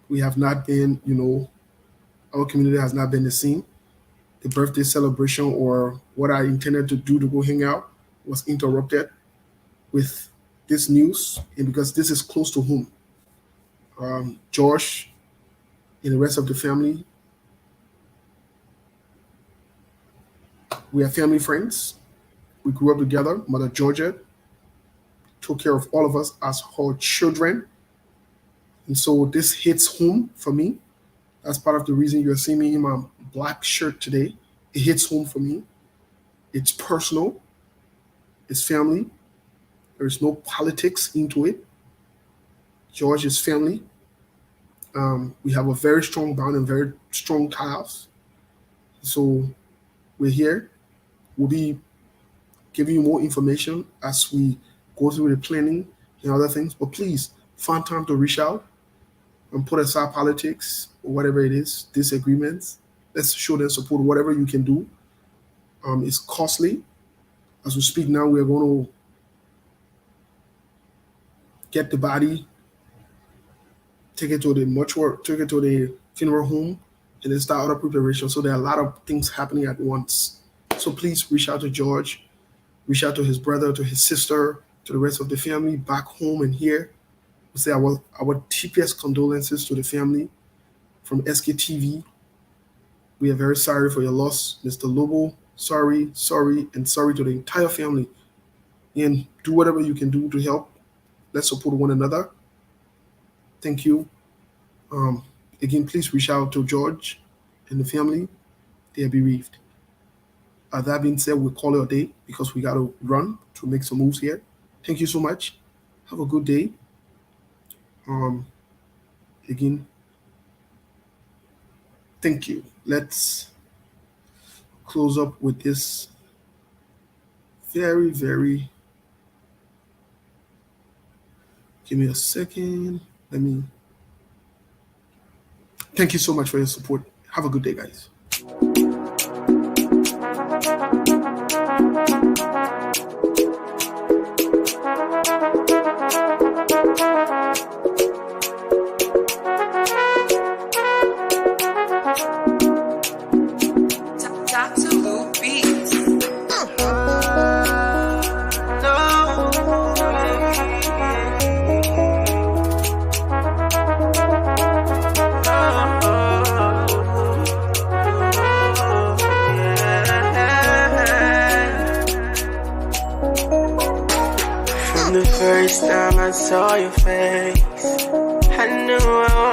we have not been, our community has not been the same. The birthday celebration or what I intended to do to go hang out was interrupted with this news, and because this is close to home. Josh and the rest of the family, we are family friends. We grew up together. Mother Georgia took care of all of us as her children. And so this hits home for me. That's part of the reason you're seeing me in my black shirt today. It hits home for me. It's personal. It's family. There's no politics into it. George is family. We have a very strong bond and very strong ties. So we're here. We'll be giving you more information as we go through the planning and other things. But please find time to reach out and put aside politics or whatever it is, disagreements. Let's show them support. Whatever you can do. It's costly. As we speak now, we're going to get the body, take it to the mortuary, take it to the funeral home, and then start other preparation. So there are a lot of things happening at once. So please reach out to George, reach out to his brother, to his sister, to the rest of the family back home and here. We say our deepest condolences to the family from SKTV. We are very sorry for your loss, Mr. Lobo. Sorry, and sorry to the entire family. And do whatever you can do to help. Let's support one another. Thank you. Again, please reach out to George and the family. They are bereaved. That being said, we'll call it a day because we got to run to make some moves here. Thank you so much. Have a good day. Again, thank you. Let's close up with this very, very. Give me a second. Thank you so much for your support. Have a good day, guys. First time I saw your face, I knew I